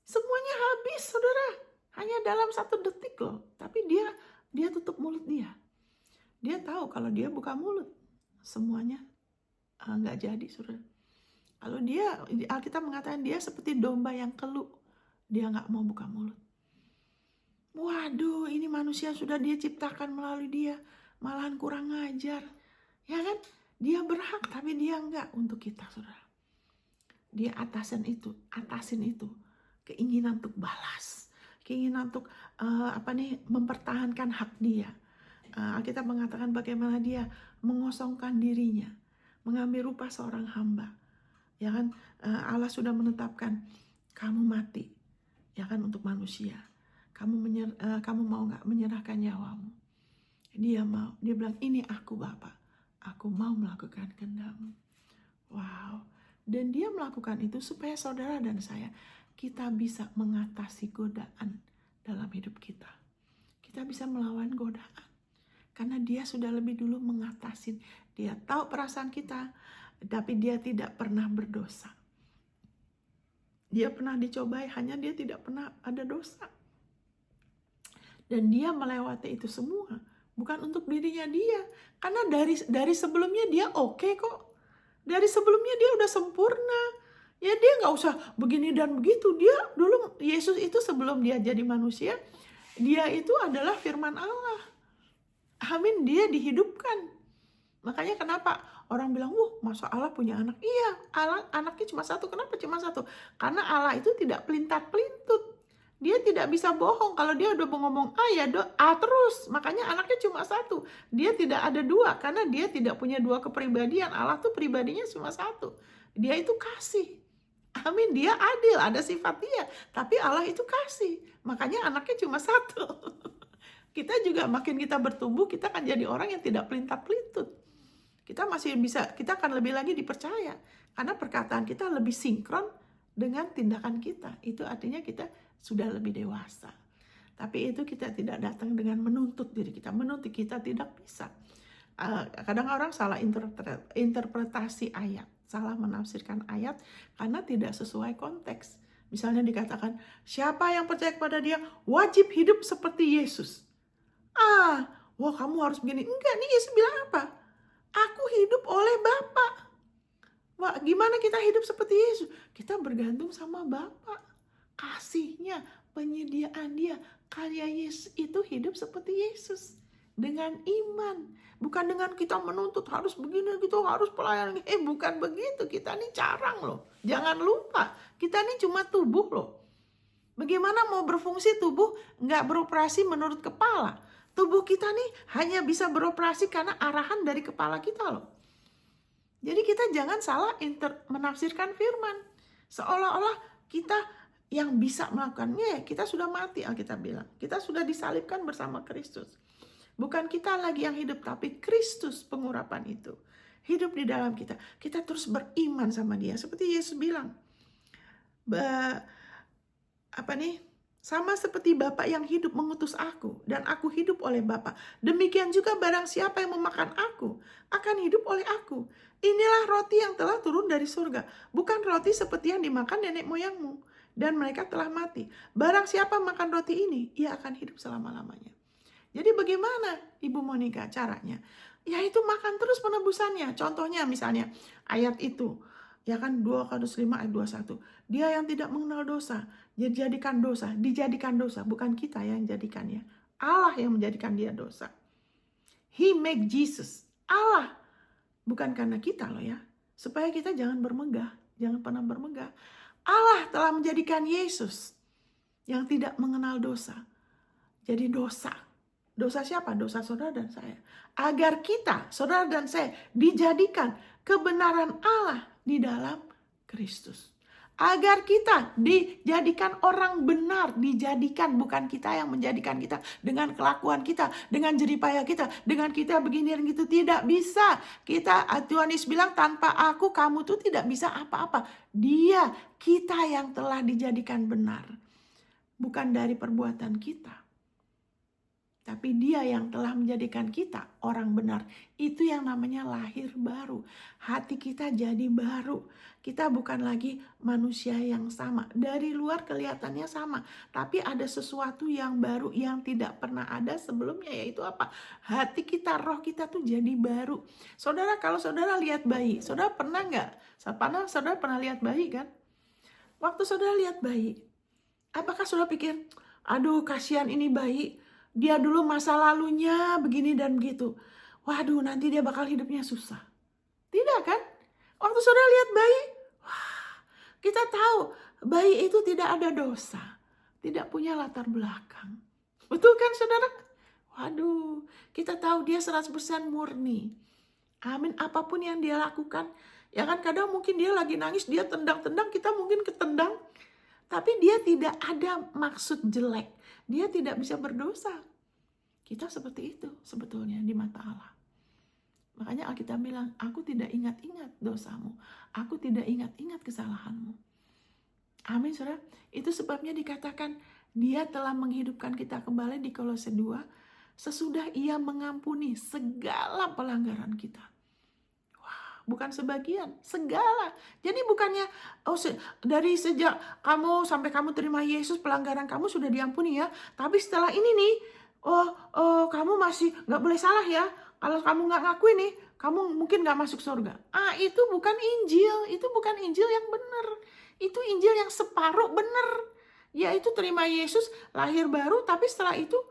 semuanya habis, saudara. Hanya dalam 1 detik loh. Tapi dia tutup mulut dia. Dia tahu kalau dia buka mulut, semuanya nggak jadi, saudara. Kalau dia, Alkitab mengatakan dia seperti domba yang keluh. Dia nggak mau buka mulut. Waduh, ini manusia sudah dia ciptakan melalui dia. Malahan kurang ngajar. Ya kan? Dia berhak, tapi dia enggak untuk kita, saudara. Dia atasin itu. Keinginan untuk balas. Keinginan untuk mempertahankan hak dia. Kita mengatakan bagaimana dia mengosongkan dirinya. Mengambil rupa seorang hamba. Ya kan? Allah sudah menetapkan kamu mati. Ya kan, untuk manusia. Kamu mau nggak menyerahkan nyawamu? Dia mau. Dia bilang, ini aku Bapa. Aku mau melakukan kehendak-Mu. Wow. Dan dia melakukan itu supaya saudara dan saya, kita bisa mengatasi godaan dalam hidup kita. Kita bisa melawan godaan. Karena dia sudah lebih dulu mengatasi. Dia tahu perasaan kita, tapi dia tidak pernah berdosa. Dia pernah dicobai, hanya dia tidak pernah ada dosa. Dan dia melewati itu semua. Bukan untuk dirinya dia. Karena dari sebelumnya dia oke kok. Dari sebelumnya dia udah sempurna. Ya dia gak usah begini dan begitu. Dia dulu, Yesus itu sebelum dia jadi manusia, dia itu adalah firman Allah. Amin, dia dihidupkan. Makanya kenapa orang bilang, masa Allah punya anak? Iya, Allah anaknya cuma 1. Kenapa cuma 1? Karena Allah itu tidak pelintat-pelintut. Dia tidak bisa bohong. Kalau dia udah ngomong A, ya A terus. Makanya anaknya cuma 1. Dia tidak ada 2. Karena dia tidak punya 2 kepribadian. Allah tuh pribadinya cuma 1. Dia itu kasih. Amin, dia adil. Ada sifat dia. Tapi Allah itu kasih. Makanya anaknya cuma 1. Kita juga makin kita bertumbuh, kita akan jadi orang yang tidak pelintat-pelintut. Kita akan lebih lagi dipercaya. Karena perkataan kita lebih sinkron dengan tindakan kita. Itu artinya kita sudah lebih dewasa. Tapi itu kita tidak datang dengan menuntut diri kita. Menuntut kita tidak bisa. Kadang orang salah interpretasi ayat. Salah menafsirkan ayat karena tidak sesuai konteks. Misalnya dikatakan, siapa yang percaya kepada dia wajib hidup seperti Yesus. Wah kamu harus begini. Enggak, nih Yesus bilang apa? Aku hidup oleh Bapa. Wah, gimana kita hidup seperti Yesus? Kita bergantung sama Bapa. Kasihnya, penyediaan dia. Karya Yesus itu hidup seperti Yesus. Dengan iman. Bukan dengan kita menuntut harus begini gitu, harus pelayanan. Bukan begitu. Kita ini carang loh. Jangan lupa. Kita ini cuma tubuh loh. Bagaimana mau berfungsi tubuh nggak beroperasi menurut kepala? Tubuh kita nih hanya bisa beroperasi karena arahan dari kepala kita loh. Jadi kita jangan salah menafsirkan firman. Seolah-olah kita yang bisa melakukannya, kita sudah mati, Alkitab bilang. Kita sudah disalibkan bersama Kristus. Bukan kita lagi yang hidup, tapi Kristus pengurapan itu. Hidup di dalam kita. Kita terus beriman sama dia. Seperti Yesus bilang. Sama seperti Bapa yang hidup mengutus aku. Dan aku hidup oleh Bapa. Demikian juga barang siapa yang memakan aku, akan hidup oleh aku. Inilah roti yang telah turun dari surga. Bukan roti seperti yang dimakan nenek moyangmu. Dan mereka telah mati. Barang siapa makan roti ini, ia akan hidup selama-lamanya. Jadi bagaimana Ibu Monica caranya? Yaitu makan terus penebusannya. Contohnya misalnya ayat itu. Ya kan 2 Korintus 5 ayat 21. Dia yang tidak mengenal dosa, dijadikan dosa. Bukan kita yang jadikannya. Allah yang menjadikan dia dosa. He make Jesus. Allah. Bukan karena kita loh ya. Supaya kita jangan bermegah. Jangan pernah bermegah. Allah telah menjadikan Yesus yang tidak mengenal dosa. Jadi dosa. Dosa siapa? Dosa saudara dan saya. Agar kita, saudara dan saya, dijadikan kebenaran Allah di dalam Kristus. Agar kita dijadikan orang benar, dijadikan, bukan kita yang menjadikan kita dengan kelakuan kita, dengan jeripaya kita, dengan kita begini dan gitu. Tidak bisa. Tuhan Yesus bilang, tanpa aku kamu tuh tidak bisa apa-apa. Kita yang telah dijadikan benar. Bukan dari perbuatan kita. Tapi Dia yang telah menjadikan kita orang benar. Itu yang namanya lahir baru. Hati kita jadi baru. Kita bukan lagi manusia yang sama. Dari luar kelihatannya sama. Tapi ada sesuatu yang baru yang tidak pernah ada sebelumnya. Yaitu apa? Hati kita, roh kita tuh jadi baru. Saudara, kalau saudara lihat bayi. Saudara pernah nggak? Saudara pernah lihat bayi kan? Waktu saudara lihat bayi. Apakah saudara pikir, aduh kasihan ini bayi. Dia dulu masa lalunya begini dan begitu. Waduh, nanti dia bakal hidupnya susah. Tidak kan? Waktu saudara lihat bayi, wah, kita tahu bayi itu tidak ada dosa. Tidak punya latar belakang. Betul kan saudara? Waduh, kita tahu dia 100% murni. Amin, apapun yang dia lakukan. Ya kan, kadang mungkin dia lagi nangis, dia tendang-tendang, kita mungkin ketendang. Tapi dia tidak ada maksud jelek. Dia tidak bisa berdosa. Kita seperti itu sebetulnya di mata Allah. Makanya Alkitab bilang, aku tidak ingat-ingat dosamu. Aku tidak ingat-ingat kesalahanmu. Amin, saudara. Itu sebabnya dikatakan, Dia telah menghidupkan kita kembali di Kolose 2, sesudah Ia mengampuni segala pelanggaran kita. Bukan sebagian, segala. Jadi bukannya dari sejak kamu sampai kamu terima Yesus, pelanggaran kamu sudah diampuni ya. Tapi setelah ini nih, kamu masih nggak boleh salah ya. Kalau kamu nggak ngakuin nih, kamu mungkin nggak masuk surga. Itu bukan Injil, itu bukan Injil yang benar. Itu Injil yang separuh benar. Yaitu terima Yesus, lahir baru, tapi setelah itu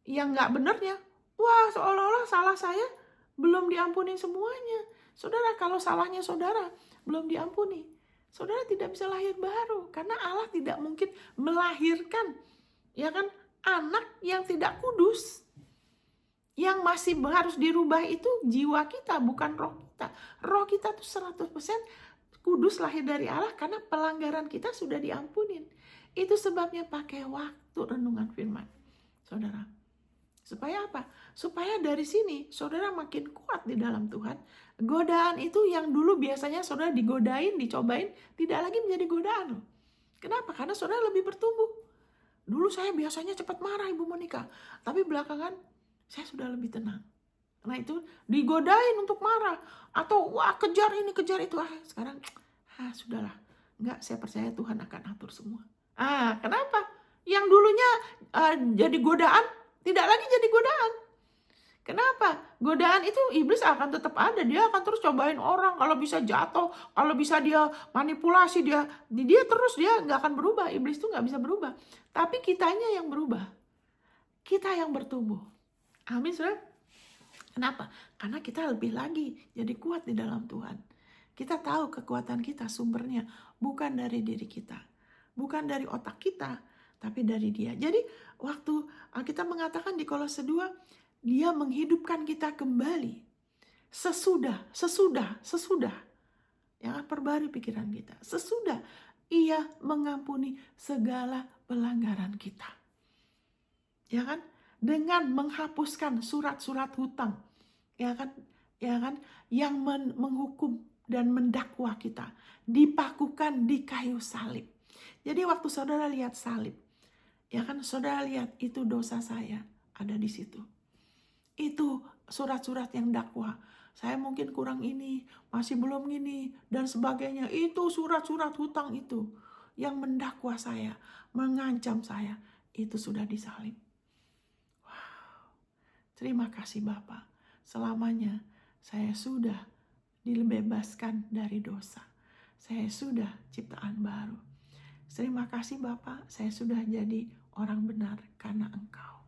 yang nggak benarnya. Wah, seolah-olah salah saya belum diampuni semuanya. Saudara, kalau salahnya saudara belum diampuni, saudara tidak bisa lahir baru. Karena Allah tidak mungkin melahirkan, ya kan, anak yang tidak kudus. Yang masih harus dirubah itu jiwa kita, bukan roh kita. Roh kita tuh 100% kudus, lahir dari Allah, karena pelanggaran kita sudah diampunin. Itu sebabnya pakai waktu renungan firman, saudara. Supaya apa? Supaya dari sini saudara makin kuat di dalam Tuhan. Godaan itu yang dulu biasanya saudara digodain, dicobain, tidak lagi menjadi godaan. Kenapa? Karena saudara lebih bertumbuh. Dulu saya biasanya cepat marah, Ibu Monica. Tapi belakangan saya sudah lebih tenang. Karena itu digodain untuk marah. Atau wah kejar ini, kejar itu. Sekarang sudahlah. Enggak, saya percaya Tuhan akan atur semua. Kenapa? Yang dulunya jadi godaan, tidak lagi jadi godaan. Kenapa? Godaan itu iblis akan tetap ada. Dia akan terus cobain orang. Kalau bisa jatuh, kalau bisa dia manipulasi, dia terus, dia nggak akan berubah. Iblis itu nggak bisa berubah. Tapi kitanya yang berubah. Kita yang bertumbuh. Amin, saudara. Kenapa? Karena kita lebih lagi jadi kuat di dalam Tuhan. Kita tahu kekuatan kita sumbernya bukan dari diri kita. Bukan dari otak kita, tapi dari Dia. Jadi waktu kita mengatakan di Kolose 2, Dia menghidupkan kita kembali sesudah. Jangan perbarui pikiran kita. Sesudah Ia mengampuni segala pelanggaran kita. Ya kan? Dengan menghapuskan surat-surat hutang. Ya kan? Yang menghukum dan mendakwa kita. Dipakukan di kayu salib. Jadi waktu saudara lihat salib, ya kan, saudara lihat itu dosa saya ada di situ. Itu surat-surat yang dakwa. Saya mungkin kurang ini, masih belum ini, dan sebagainya. Itu surat-surat hutang itu yang mendakwa saya, mengancam saya. Itu sudah disalib. Wow. Terima kasih Bapa. Selamanya saya sudah dibebaskan dari dosa. Saya sudah ciptaan baru. Terima kasih Bapak, saya sudah jadi orang benar karena Engkau.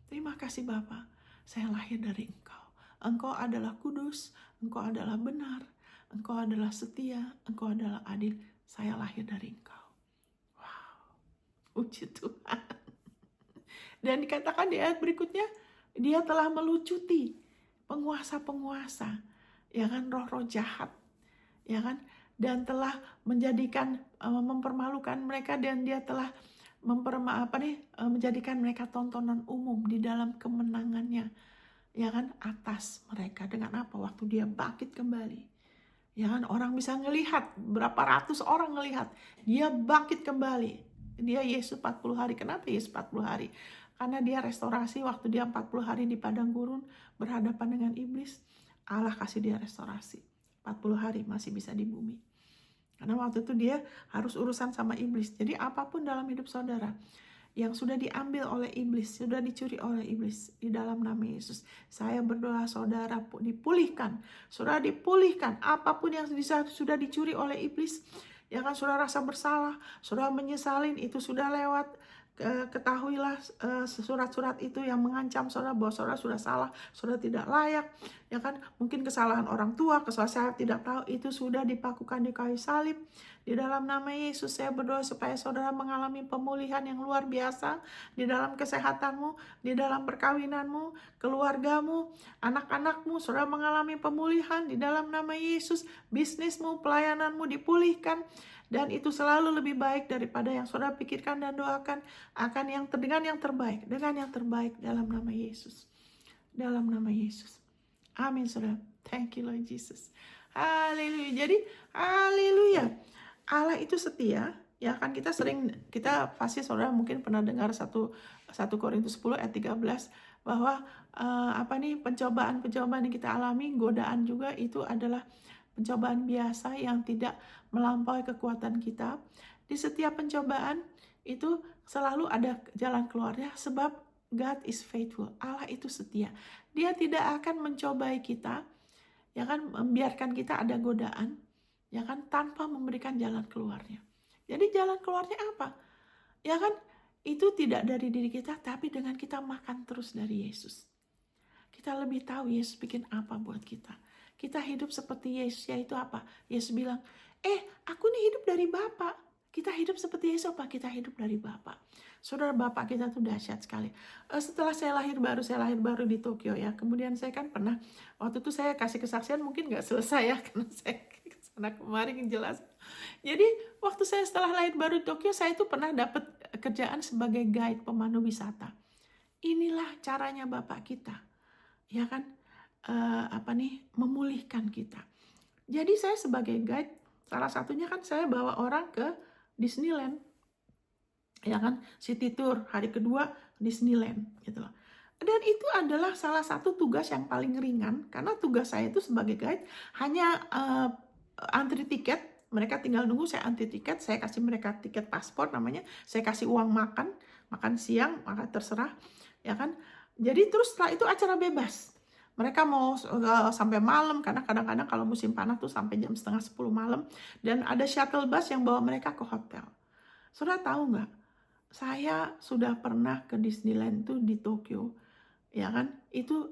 Terima kasih Bapak, saya lahir dari Engkau. Engkau adalah kudus, Engkau adalah benar, Engkau adalah setia, Engkau adalah adil. Saya lahir dari Engkau. Wow, puji Tuhan. Dan dikatakan di ayat berikutnya, Dia telah melucuti penguasa-penguasa, ya kan, roh-roh jahat, ya kan, dan telah mempermalukan mereka, dan dia telah menjadikan mereka tontonan umum di dalam kemenangannya, ya kan, atas mereka. Dengan apa? Waktu dia bangkit kembali, ya kan, orang bisa ngelihat, berapa ratus orang ngelihat dia bangkit kembali. Dia Yesus 40 hari. Kenapa Yesus 40 hari? Karena dia restorasi. Waktu dia 40 hari di padang gurun berhadapan dengan iblis, Allah kasih dia restorasi. 40 hari masih bisa di bumi. Karena waktu itu dia harus urusan sama iblis. Jadi apapun dalam hidup saudara yang sudah diambil oleh iblis, sudah dicuri oleh iblis, di dalam nama Yesus, saya berdoa saudara dipulihkan. Saudara dipulihkan apapun yang sudah dicuri oleh iblis. Ya kan, saudara rasa bersalah, saudara menyesalin, itu sudah lewat. Ketahuilah surat-surat itu yang mengancam saudara bahwa saudara sudah salah, saudara tidak layak, ya kan, mungkin kesalahan orang tua, kesalahan saya tidak tahu, itu sudah dipakukan di kayu salib. Di dalam nama Yesus saya berdoa supaya saudara mengalami pemulihan yang luar biasa di dalam kesehatanmu, di dalam perkawinanmu, keluargamu, anak-anakmu, saudara mengalami pemulihan di dalam nama Yesus. Bisnismu, pelayananmu dipulihkan, dan itu selalu lebih baik daripada yang saudara pikirkan dan doakan, akan dengan yang terbaik dalam nama Yesus. Dalam nama Yesus. Amin saudara. Thank you Lord Jesus. Haleluya. Jadi haleluya. Allah itu setia. Ya kan, kita pasti saudara mungkin pernah dengar 1 Korintus 10 ayat 13 bahwa pencobaan-pencobaan yang kita alami, godaan juga, itu adalah pencobaan biasa yang tidak melampaui kekuatan kita. Di setiap pencobaan itu selalu ada jalan keluarnya, sebab God is faithful. Allah itu setia. Dia tidak akan mencobai kita, ya kan, membiarkan kita ada godaan, ya kan, tanpa memberikan jalan keluarnya. Jadi jalan keluarnya apa? Ya kan, itu tidak dari diri kita, tapi dengan kita makan terus dari Yesus. Kita lebih tahu Yesus bikin apa buat kita. Kita hidup seperti Yesus, yaitu apa? Yesus bilang, aku nih hidup dari Bapa. Kita hidup seperti Yesus apa? Kita hidup dari Bapa. Saudara, Bapa kita tuh dahsyat sekali. Setelah saya lahir baru di Tokyo ya. Kemudian saya kan pernah, waktu itu saya kasih kesaksian mungkin gak selesai ya, karena saya kesana kemarin jelas. Jadi waktu saya setelah lahir baru di Tokyo, saya itu pernah dapat kerjaan sebagai guide pemandu wisata. Inilah caranya Bapak kita, ya kan, memulihkan kita. Jadi saya sebagai guide, salah satunya kan saya bawa orang ke Disneyland, ya kan, city tour, hari kedua Disneyland gitu loh. Dan itu adalah salah satu tugas yang paling ringan, karena tugas saya itu sebagai guide hanya antri tiket. Mereka tinggal nunggu, saya antri tiket, saya kasih mereka tiket paspor namanya, saya kasih uang makan siang, maka terserah, ya kan. Jadi terus setelah itu acara bebas. Mereka mau sampai malam, karena kadang-kadang kalau musim panas tuh sampai jam 9:30 malam. Dan ada shuttle bus yang bawa mereka ke hotel. Saudara tahu nggak? Saya sudah pernah ke Disneyland tuh di Tokyo, ya kan? Itu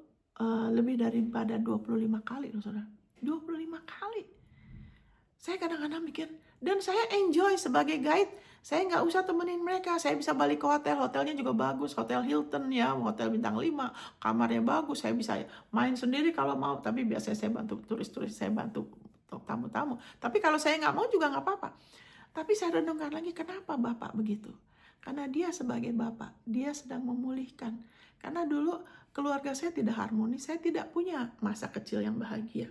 lebih daripada 25 kali loh saudara. 25 kali. Saya kadang-kadang mikir, dan saya enjoy sebagai guide. Saya nggak usah temenin mereka, saya bisa balik ke hotel. Hotelnya juga bagus, Hotel Hilton ya, hotel bintang 5, kamarnya bagus. Saya bisa main sendiri kalau mau, tapi biasanya saya bantu turis-turis, saya bantu tamu-tamu. Tapi kalau saya nggak mau juga nggak apa-apa. Tapi saya renungkan lagi, kenapa Bapak begitu? Karena dia sebagai Bapak, dia sedang memulihkan. Karena dulu keluarga saya tidak harmonis, saya tidak punya masa kecil yang bahagia.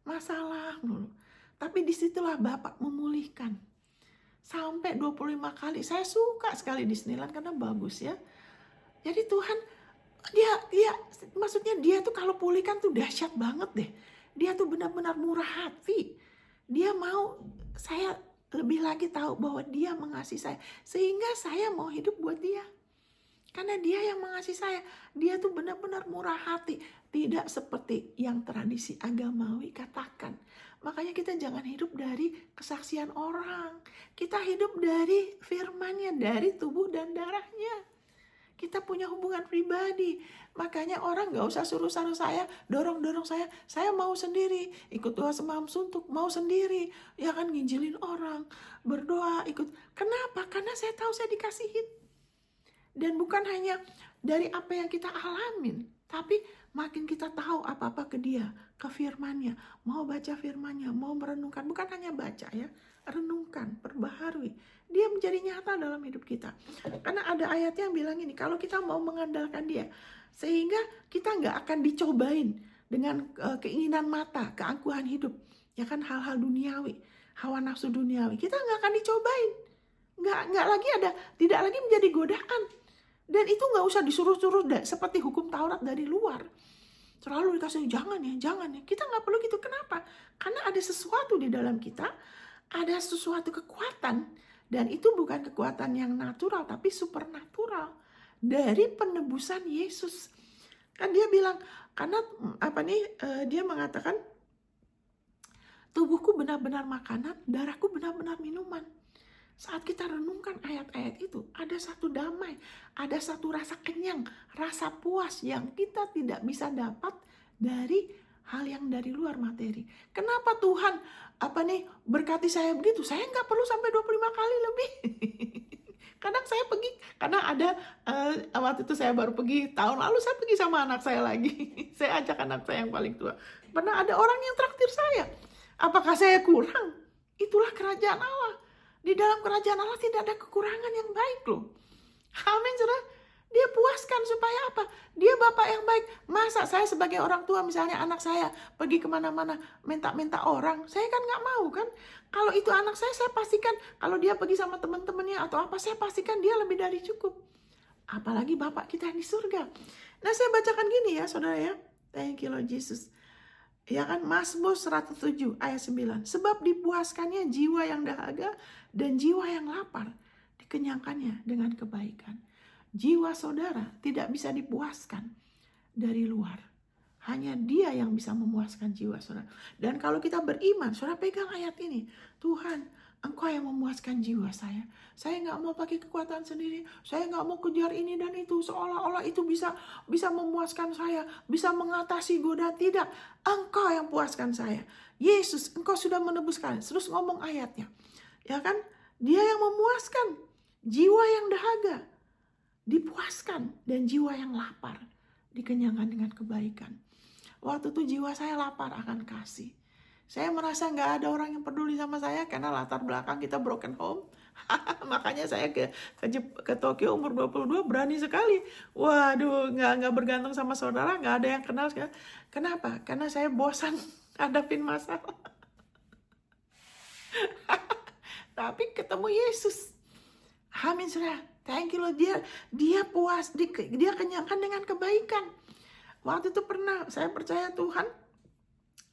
Masalah dulu. Tapi disitulah Bapak memulihkan. Sampai 25 kali. Saya suka sekali Disneyland karena bagus ya. Jadi Tuhan, maksudnya dia tuh kalau pulihkan tuh dahsyat banget deh. Dia tuh benar-benar murah hati. Dia mau saya lebih lagi tahu bahwa dia mengasihi saya. Sehingga saya mau hidup buat dia. Karena dia yang mengasihi saya. Dia tuh benar-benar murah hati. Tidak seperti yang tradisi agamawi katakan. Makanya kita jangan hidup dari kesaksian orang. Kita hidup dari firman-Nya, dari tubuh dan darahnya. Kita punya hubungan pribadi. Makanya orang gak usah suruh saya, dorong saya. Saya mau sendiri, ikut doa semalam suntuk, mau sendiri. Ya kan, nginjilin orang, berdoa, ikut. Kenapa? Karena saya tahu saya dikasihin. Dan bukan hanya dari apa yang kita alamin, tapi makin kita tahu apa-apa ke dia, ke firman-Nya, mau baca firman-Nya, mau merenungkan, bukan hanya baca ya, renungkan, perbaharui. Dia menjadi nyata dalam hidup kita. Karena ada ayatnya yang bilang ini, kalau kita mau mengandalkan Dia, sehingga kita nggak akan dicobain dengan keinginan mata, keangkuhan hidup, ya kan, hal-hal duniawi, hawa nafsu duniawi, kita nggak akan dicobain, nggak lagi ada, tidak lagi menjadi godaan. Dan itu nggak usah disuruh-suruh seperti hukum Taurat dari luar. Selalu dikasih jangan ya. Kita nggak perlu gitu. Kenapa? Karena ada sesuatu di dalam kita, ada sesuatu kekuatan, dan itu bukan kekuatan yang natural, tapi supernatural dari penebusan Yesus. Kan dia bilang, karena dia mengatakan tubuhku benar-benar makanan, darahku benar-benar minuman. Saat kita renungkan ayat-ayat itu, ada satu damai, ada satu rasa kenyang, rasa puas yang kita tidak bisa dapat dari hal yang dari luar materi. Kenapa Tuhan berkati saya begitu? Saya nggak perlu sampai 25 kali lebih. Kadang saya pergi, karena ada waktu itu saya baru pergi, tahun lalu saya pergi sama anak saya lagi. Saya ajak anak saya yang paling tua. Pernah ada orang yang traktir saya. Apakah saya kurang? Itulah kerajaan Allah. Di dalam kerajaan Allah tidak ada kekurangan yang baik loh. Amin, saudara. Dia puaskan supaya apa? Dia Bapak yang baik. Masa saya sebagai orang tua, misalnya anak saya pergi kemana-mana minta-minta orang, saya kan nggak mau kan. Kalau itu anak saya pastikan kalau dia pergi sama teman-temannya atau apa, saya pastikan dia lebih dari cukup. Apalagi Bapak kita yang di surga. Nah, saya bacakan gini ya saudara ya. Thank you Lord Jesus. Ya kan, Mazmur 107 ayat 9. Sebab dipuaskannya jiwa yang dahaga dan jiwa yang lapar, dikenyangkannya dengan kebaikan. Jiwa saudara tidak bisa dipuaskan dari luar. Hanya Dia yang bisa memuaskan jiwa saudara. Dan kalau kita beriman, saudara pegang ayat ini. Tuhan, Engkau yang memuaskan jiwa saya. Saya nggak mau pakai kekuatan sendiri. Saya nggak mau kejar ini dan itu. Seolah-olah itu bisa memuaskan saya. Bisa mengatasi godaan. Tidak. Engkau yang puaskan saya. Yesus, Engkau sudah menebus kalian. Terus ngomong ayatnya. Ya kan? Dia yang memuaskan. Jiwa yang dahaga dipuaskan. Dan jiwa yang lapar dikenyangkan dengan kebaikan. Waktu itu jiwa saya lapar akan kasih. Saya merasa nggak ada orang yang peduli sama saya karena latar belakang kita broken home. Makanya saya ke Tokyo umur 22 berani sekali. Waduh, nggak bergantung sama saudara, nggak ada yang kenal. Kenapa? Karena saya bosan hadapin masalah. Tapi ketemu Yesus. Amin, saudara. Thank you Lord. Dia puas, dia kenyangkan dengan kebaikan. Waktu itu pernah saya percaya Tuhan,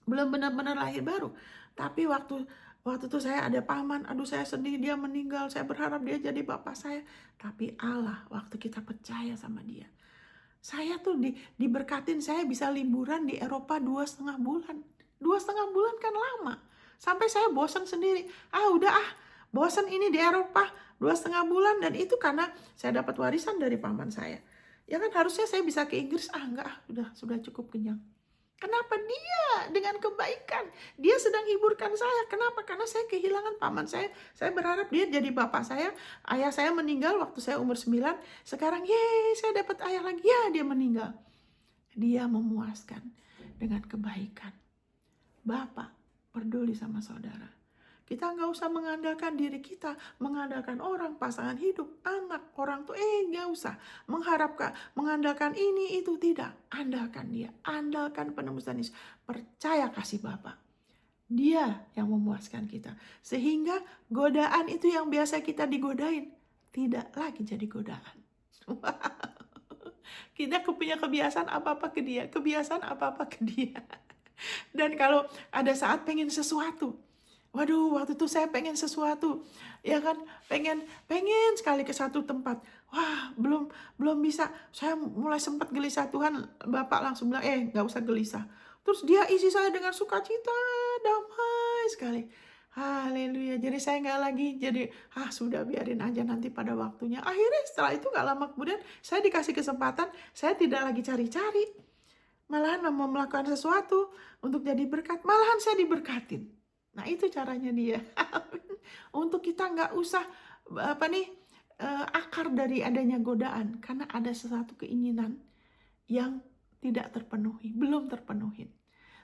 belum benar-benar lahir baru. Tapi waktu itu saya ada paman, aduh saya sedih, dia meninggal. Saya berharap dia jadi bapak saya. Tapi Allah, waktu kita percaya sama Dia, saya tuh diberkatin, saya bisa liburan di Eropa 2,5 bulan. 2,5 bulan kan lama. Sampai saya bosan sendiri. Bosan ini di Eropa 2,5 bulan. Dan itu karena saya dapat warisan dari paman saya. Ya kan harusnya saya bisa ke Inggris. Enggak, sudah cukup kenyang. Kenapa? Dia dengan kebaikan. Dia sedang hiburkan saya. Kenapa? Karena saya kehilangan paman saya. Saya berharap dia jadi bapak saya. Ayah saya meninggal waktu saya umur 9. Sekarang saya dapat ayah lagi. Ya, dia meninggal. Dia memuaskan dengan kebaikan. Bapak peduli sama saudara. Kita nggak usah mengandalkan diri kita, mengandalkan orang, pasangan hidup, anak, orang tuh, nggak usah mengandalkan ini, itu, tidak. Andalkan Dia, andalkan penebusan Yesus. Percaya kasih Bapa. Dia yang memuaskan kita. Sehingga godaan itu yang biasa kita digodain, tidak lagi jadi godaan. Kita punya kebiasaan apa-apa ke Dia, kebiasaan apa-apa ke Dia. Dan kalau ada saat pengen sesuatu, waduh, waktu itu saya pengen sesuatu, ya kan, pengen sekali ke satu tempat. Wah, belum bisa. Saya mulai sempat gelisah. Tuhan, Bapak langsung bilang, nggak usah gelisah. Terus Dia isi saya dengan sukacita, damai sekali. Haleluya. Jadi saya nggak lagi sudah biarin aja nanti pada waktunya. Akhirnya setelah itu nggak lama kemudian saya dikasih kesempatan, saya tidak lagi cari-cari. Malahan mau melakukan sesuatu untuk jadi berkat, malahan saya diberkatin. Nah, itu caranya Dia. Untuk kita nggak usah akar dari adanya godaan, karena ada sesuatu keinginan yang tidak terpenuhi, belum terpenuhi.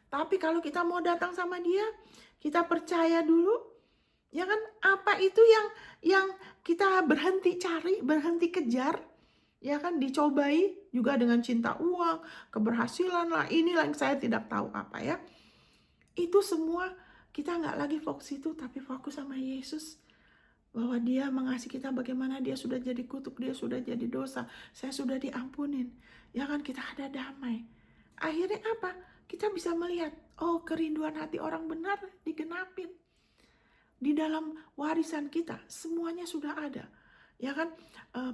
Tapi kalau kita mau datang sama dia, kita percaya dulu, ya kan? Apa itu yang kita berhenti cari, berhenti kejar, ya kan? Dicobai juga dengan cinta uang, keberhasilan lah, inilah yang saya tidak tahu apa ya. Itu semua kita nggak lagi fokus itu, tapi fokus sama Yesus. Bahwa dia mengasihi kita, bagaimana dia sudah jadi kutuk, dia sudah jadi dosa, saya sudah diampunin. Ya kan, kita ada damai. Akhirnya apa? Kita bisa melihat, oh kerinduan hati orang benar digenapin. Di dalam warisan kita, semuanya sudah ada. Ya kan,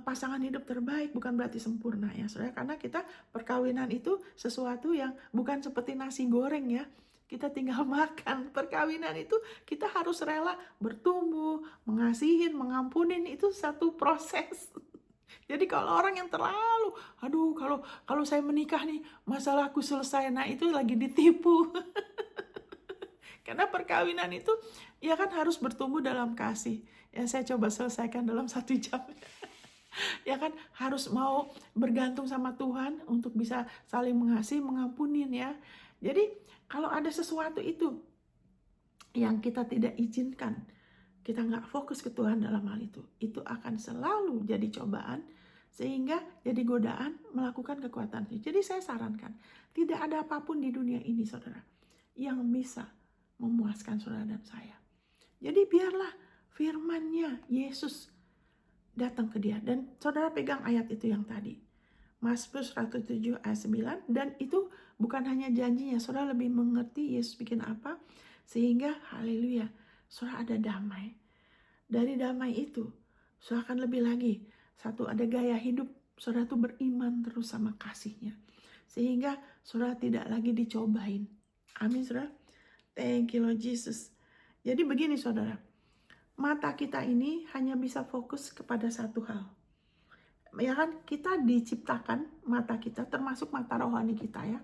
pasangan hidup terbaik bukan berarti sempurna ya saudara, karena kita perkawinan itu sesuatu yang bukan seperti nasi goreng ya, kita tinggal makan. Perkawinan itu kita harus rela bertumbuh, mengasihin, mengampunin, itu satu proses. Jadi kalau orang yang terlalu, aduh kalau saya menikah nih masalahku selesai, nah itu lagi ditipu. Karena perkawinan itu ya kan harus bertumbuh dalam kasih. Ya saya coba selesaikan dalam 1 jam. Ya kan harus mau bergantung sama Tuhan untuk bisa saling mengasihi, mengampunin ya. Jadi kalau ada sesuatu itu yang kita tidak izinkan, kita nggak fokus ke Tuhan dalam hal itu akan selalu jadi cobaan, sehingga jadi godaan melakukan kekuatan. Jadi saya sarankan, tidak ada apapun di dunia ini saudara yang bisa memuaskan saudara dan saya. Jadi biarlah firman-Nya Yesus datang ke dia. Dan saudara pegang ayat itu yang tadi, Mazmur 107 ayat 9. Dan itu bukan hanya janjinya, saudara lebih mengerti Yesus bikin apa, sehingga haleluya, saudara ada damai. Dari damai itu, saudara akan lebih lagi. Satu, ada gaya hidup, saudara tuh beriman terus sama kasih-Nya, sehingga saudara tidak lagi dicobain. Amin saudara. Thank you Lord Jesus. Jadi begini saudara, mata kita ini hanya bisa fokus kepada satu hal. Ya kan, kita diciptakan, mata kita termasuk mata rohani kita ya.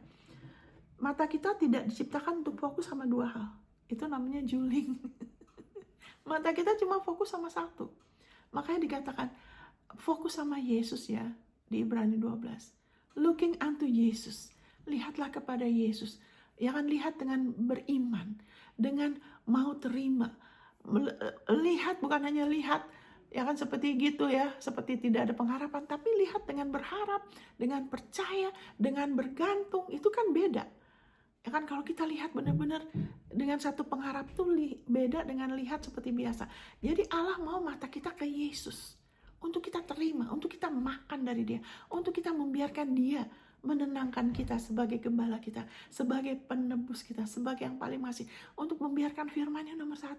Mata kita tidak diciptakan untuk fokus sama 2 hal. Itu namanya juling. Mata kita cuma fokus sama satu. Makanya dikatakan fokus sama Yesus ya, di Ibrani 12. Looking unto Jesus. Lihatlah kepada Yesus. Ya kan, lihat dengan beriman, dengan mau terima. Lihat bukan hanya lihat ya kan seperti gitu ya, seperti tidak ada pengharapan, tapi lihat dengan berharap, dengan percaya, dengan bergantung. Itu kan beda. Ya kan, kalau kita lihat benar-benar dengan satu pengharap tuh beda dengan lihat seperti biasa. Jadi Allah mau mata kita ke Yesus, untuk kita terima, untuk kita makan dari dia, untuk kita membiarkan dia menenangkan kita sebagai gembala kita, sebagai penebus kita, sebagai yang paling masih, untuk membiarkan firman-Nya nomor 1.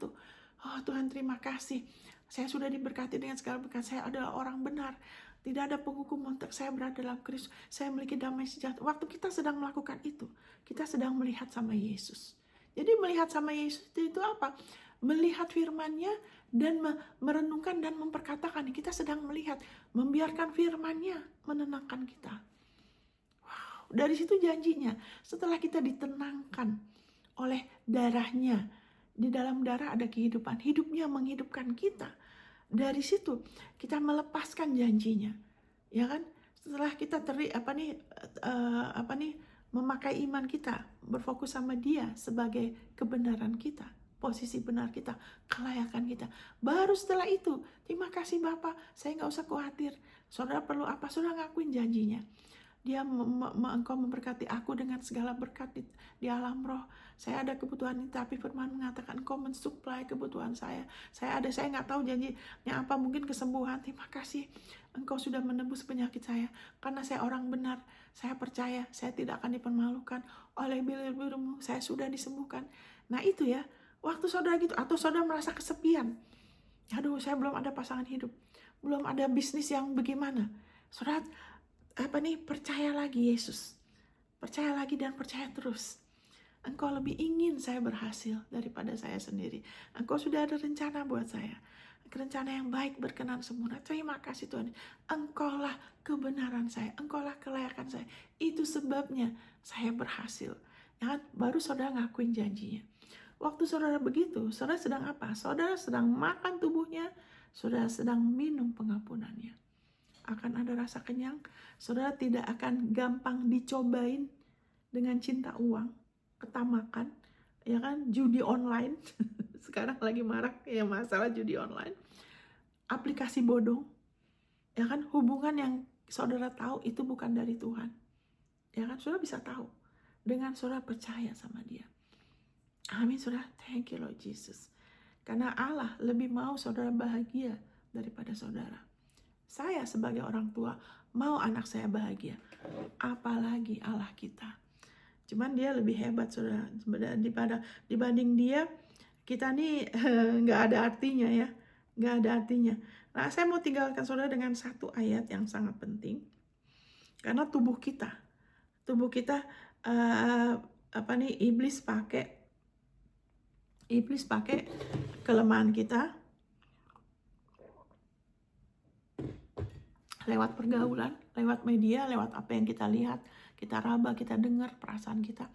Oh Tuhan, terima kasih, saya sudah diberkati dengan segala berkat, saya adalah orang benar, tidak ada penghukuman untuk saya berada dalam Kristus, saya memiliki damai sejahtera. Waktu kita sedang melakukan itu, kita sedang melihat sama Yesus. Jadi melihat sama Yesus itu apa? Melihat firman-Nya dan merenungkan dan memperkatakan. Kita sedang melihat, membiarkan firman-Nya menenangkan kita. Wow, dari situ janjinya, setelah kita ditenangkan oleh darah-Nya, di dalam darah ada kehidupan, hidupnya menghidupkan kita. Dari situ kita melepaskan janjinya, ya kan? Setelah kita memakai iman kita, berfokus sama dia sebagai kebenaran kita, posisi benar kita, kelayakan kita. Baru setelah itu, terima kasih Bapak, saya nggak usah khawatir. Saudara perlu apa? Saudara ngakuin janjinya. Dia engkau memberkati aku dengan segala berkat di alam roh. Saya ada kebutuhan ini, tapi firman mengatakan engkau mensuplai kebutuhan saya. Saya nggak tahu janjinya apa, mungkin kesembuhan. Terima kasih, engkau sudah menebus penyakit saya. Karena saya orang benar, saya percaya saya tidak akan dipermalukan. Oleh bibir-bibirmu saya sudah disembuhkan. Nah itu ya, waktu saudara gitu, atau saudara merasa kesepian. Aduh, saya belum ada pasangan hidup, belum ada bisnis yang bagaimana. Saudara percaya lagi Yesus, percaya lagi dan percaya terus. Engkau lebih ingin saya berhasil daripada saya sendiri. Engkau sudah ada rencana buat saya, rencana yang baik, berkenan, sempurna. Terima kasih Tuhan, engkaulah kebenaran saya, engkaulah kelayakan saya. Itu sebabnya saya berhasil. Ya, baru saudara ngakuin janjinya. Waktu saudara begitu, saudara sedang apa? Saudara sedang makan tubuhnya, saudara sedang minum pengampunannya. Akan ada rasa kenyang, saudara tidak akan gampang dicobain dengan cinta uang. ketamakan, ya kan, judi online. Sekarang lagi marak ya masalah judi online, aplikasi bodong, ya kan, hubungan yang saudara tahu itu bukan dari Tuhan, ya kan, saudara bisa tahu dengan saudara percaya sama dia. Amin, saudara. Thank you Lord Jesus. Karena Allah lebih mau saudara bahagia daripada saudara. Saya sebagai orang tua mau anak saya bahagia, apalagi Allah kita. Cuman dia lebih hebat, saudara. Dibanding dia, kita nih nggak ada artinya ya, nggak ada artinya. Nah, saya mau tinggalkan saudara dengan satu ayat yang sangat penting, karena tubuh kita iblis pakai kelemahan kita lewat pergaulan, lewat media, lewat apa yang kita lihat, kita raba, kita dengar, perasaan kita,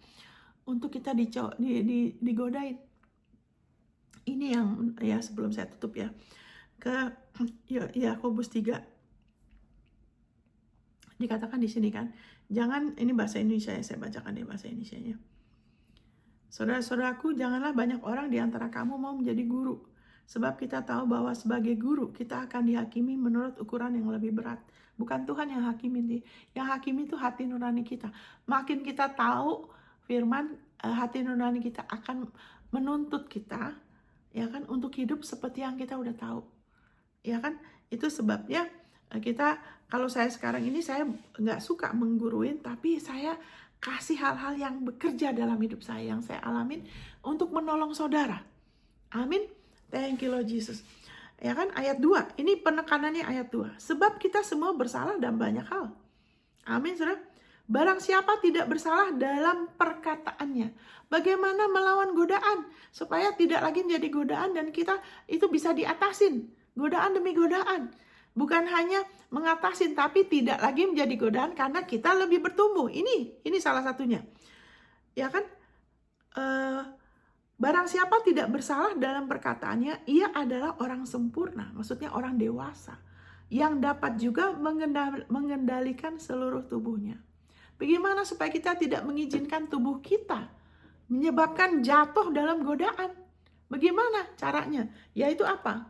untuk kita digodain. Ini yang ya sebelum saya tutup ya, ke Yakobus 3 dikatakan di sini kan, jangan, ini bahasa Indonesia ya, saya bacakan ya bahasa Indonesianya. Saudara-saudaraku, janganlah banyak orang di antara kamu mau menjadi guru, sebab kita tahu bahwa sebagai guru kita akan dihakimi menurut ukuran yang lebih berat. Bukan Tuhan yang hakimi, yang hakimi itu hati nurani kita. Makin kita tahu firman, hati nurani kita akan menuntut kita, ya kan, untuk hidup seperti yang kita udah tahu, ya kan. Itu sebabnya kita, kalau saya sekarang ini saya nggak suka mengguruin, tapi saya kasih hal-hal yang bekerja dalam hidup saya, yang saya alamin untuk menolong saudara. Amin. Thank you Lord Jesus. Ya kan, ayat 2. Ini penekanannya ayat 2. Sebab kita semua bersalah dalam banyak hal. Amin, saudara. Barang siapa tidak bersalah dalam perkataannya. Bagaimana melawan godaan supaya tidak lagi menjadi godaan dan kita itu bisa diatasin. Godaan demi godaan. Bukan hanya mengatasin, tapi tidak lagi menjadi godaan karena kita lebih bertumbuh. Ini salah satunya. Ya kan? Barang siapa tidak bersalah dalam perkataannya, ia adalah orang sempurna. Maksudnya orang dewasa. Yang dapat juga mengendalikan seluruh tubuhnya. Bagaimana supaya kita tidak mengizinkan tubuh kita menyebabkan jatuh dalam godaan? Bagaimana caranya? Yaitu apa?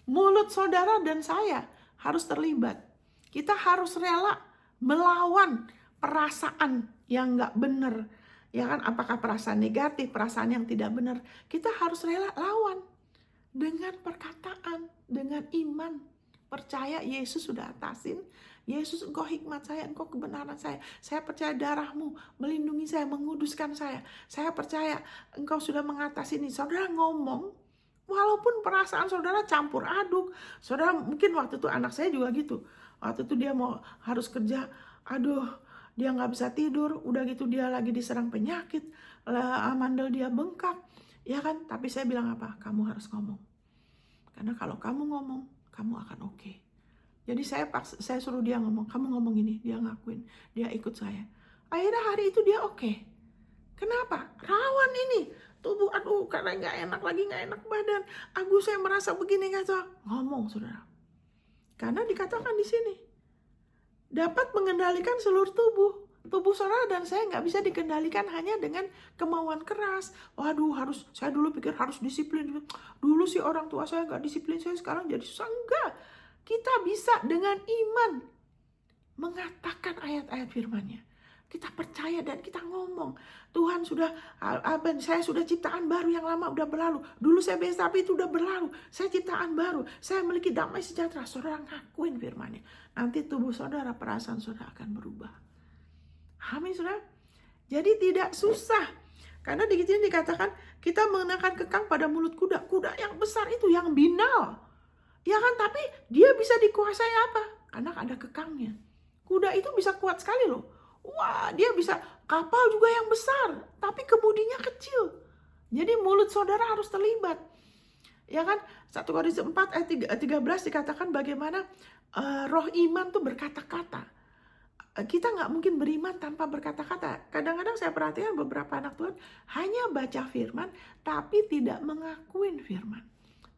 Mulut saudara dan saya harus terlibat. Kita harus rela melawan perasaan yang gak benar. Ya kan, apakah perasaan negatif, perasaan yang tidak benar. Kita harus rela lawan dengan perkataan, dengan iman. Percaya Yesus sudah atasin. Yesus, engkau hikmat saya, engkau kebenaran saya. Saya percaya darahmu melindungi saya, menguduskan saya. Saya percaya engkau sudah mengatasi ini. Saudara ngomong, walaupun perasaan saudara campur aduk. Saudara mungkin waktu itu anak saya juga gitu. Waktu itu dia harus kerja, aduh, dia nggak bisa tidur, udah gitu dia lagi diserang penyakit, amandel dia bengkak, ya kan? Tapi saya bilang apa? Kamu harus ngomong. Karena kalau kamu ngomong, kamu akan oke. Jadi saya suruh dia ngomong, kamu ngomong ini, dia ngakuin, dia ikut saya. Akhirnya hari itu dia oke. Kenapa? Rawan ini, tubuh, aduh, karena nggak enak badan. Aku saya merasa begini, nggak, ngomong saudara. Karena dikatakan di sini, dapat mengendalikan seluruh tubuh. Tubuh saudara dan saya nggak bisa dikendalikan hanya dengan kemauan keras. Waduh, saya dulu pikir harus disiplin. Dulu sih orang tua saya nggak disiplin, saya sekarang jadi susah. Enggak. Kita bisa dengan iman mengatakan ayat-ayat firman-Nya. Kita percaya dan kita ngomong. Tuhan saya sudah ciptaan baru, yang lama udah berlalu. Dulu saya biasa, tapi itu udah berlalu. Saya ciptaan baru. Saya memiliki damai sejahtera. Saudara ngakuin firman-Nya. Nanti tubuh saudara, perasaan saudara akan berubah. Amin, saudara. Jadi tidak susah. Karena di sini dikatakan kita mengenakan kekang pada mulut kuda. Kuda yang besar itu, yang binal. Ya kan, tapi dia bisa dikuasai apa? Karena ada kekangnya. Kuda itu bisa kuat sekali loh. Wah, dia bisa kapal juga yang besar, tapi kemudinya kecil. Jadi mulut saudara harus terlibat. Ya kan? 1 Korintus 4 ayat 13 dikatakan bagaimana roh iman tuh berkata-kata. Kita nggak mungkin beriman tanpa berkata-kata. Kadang-kadang saya perhatikan beberapa anak Tuhan hanya baca firman, tapi tidak mengakuin firman.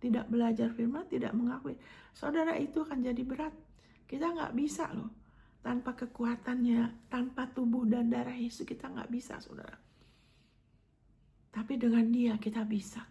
Tidak belajar firman, tidak mengakui. Saudara, itu akan jadi berat. Kita nggak bisa loh. Tanpa kekuatannya, tanpa tubuh dan darah Yesus kita nggak bisa, saudara. Tapi dengan Dia kita bisa.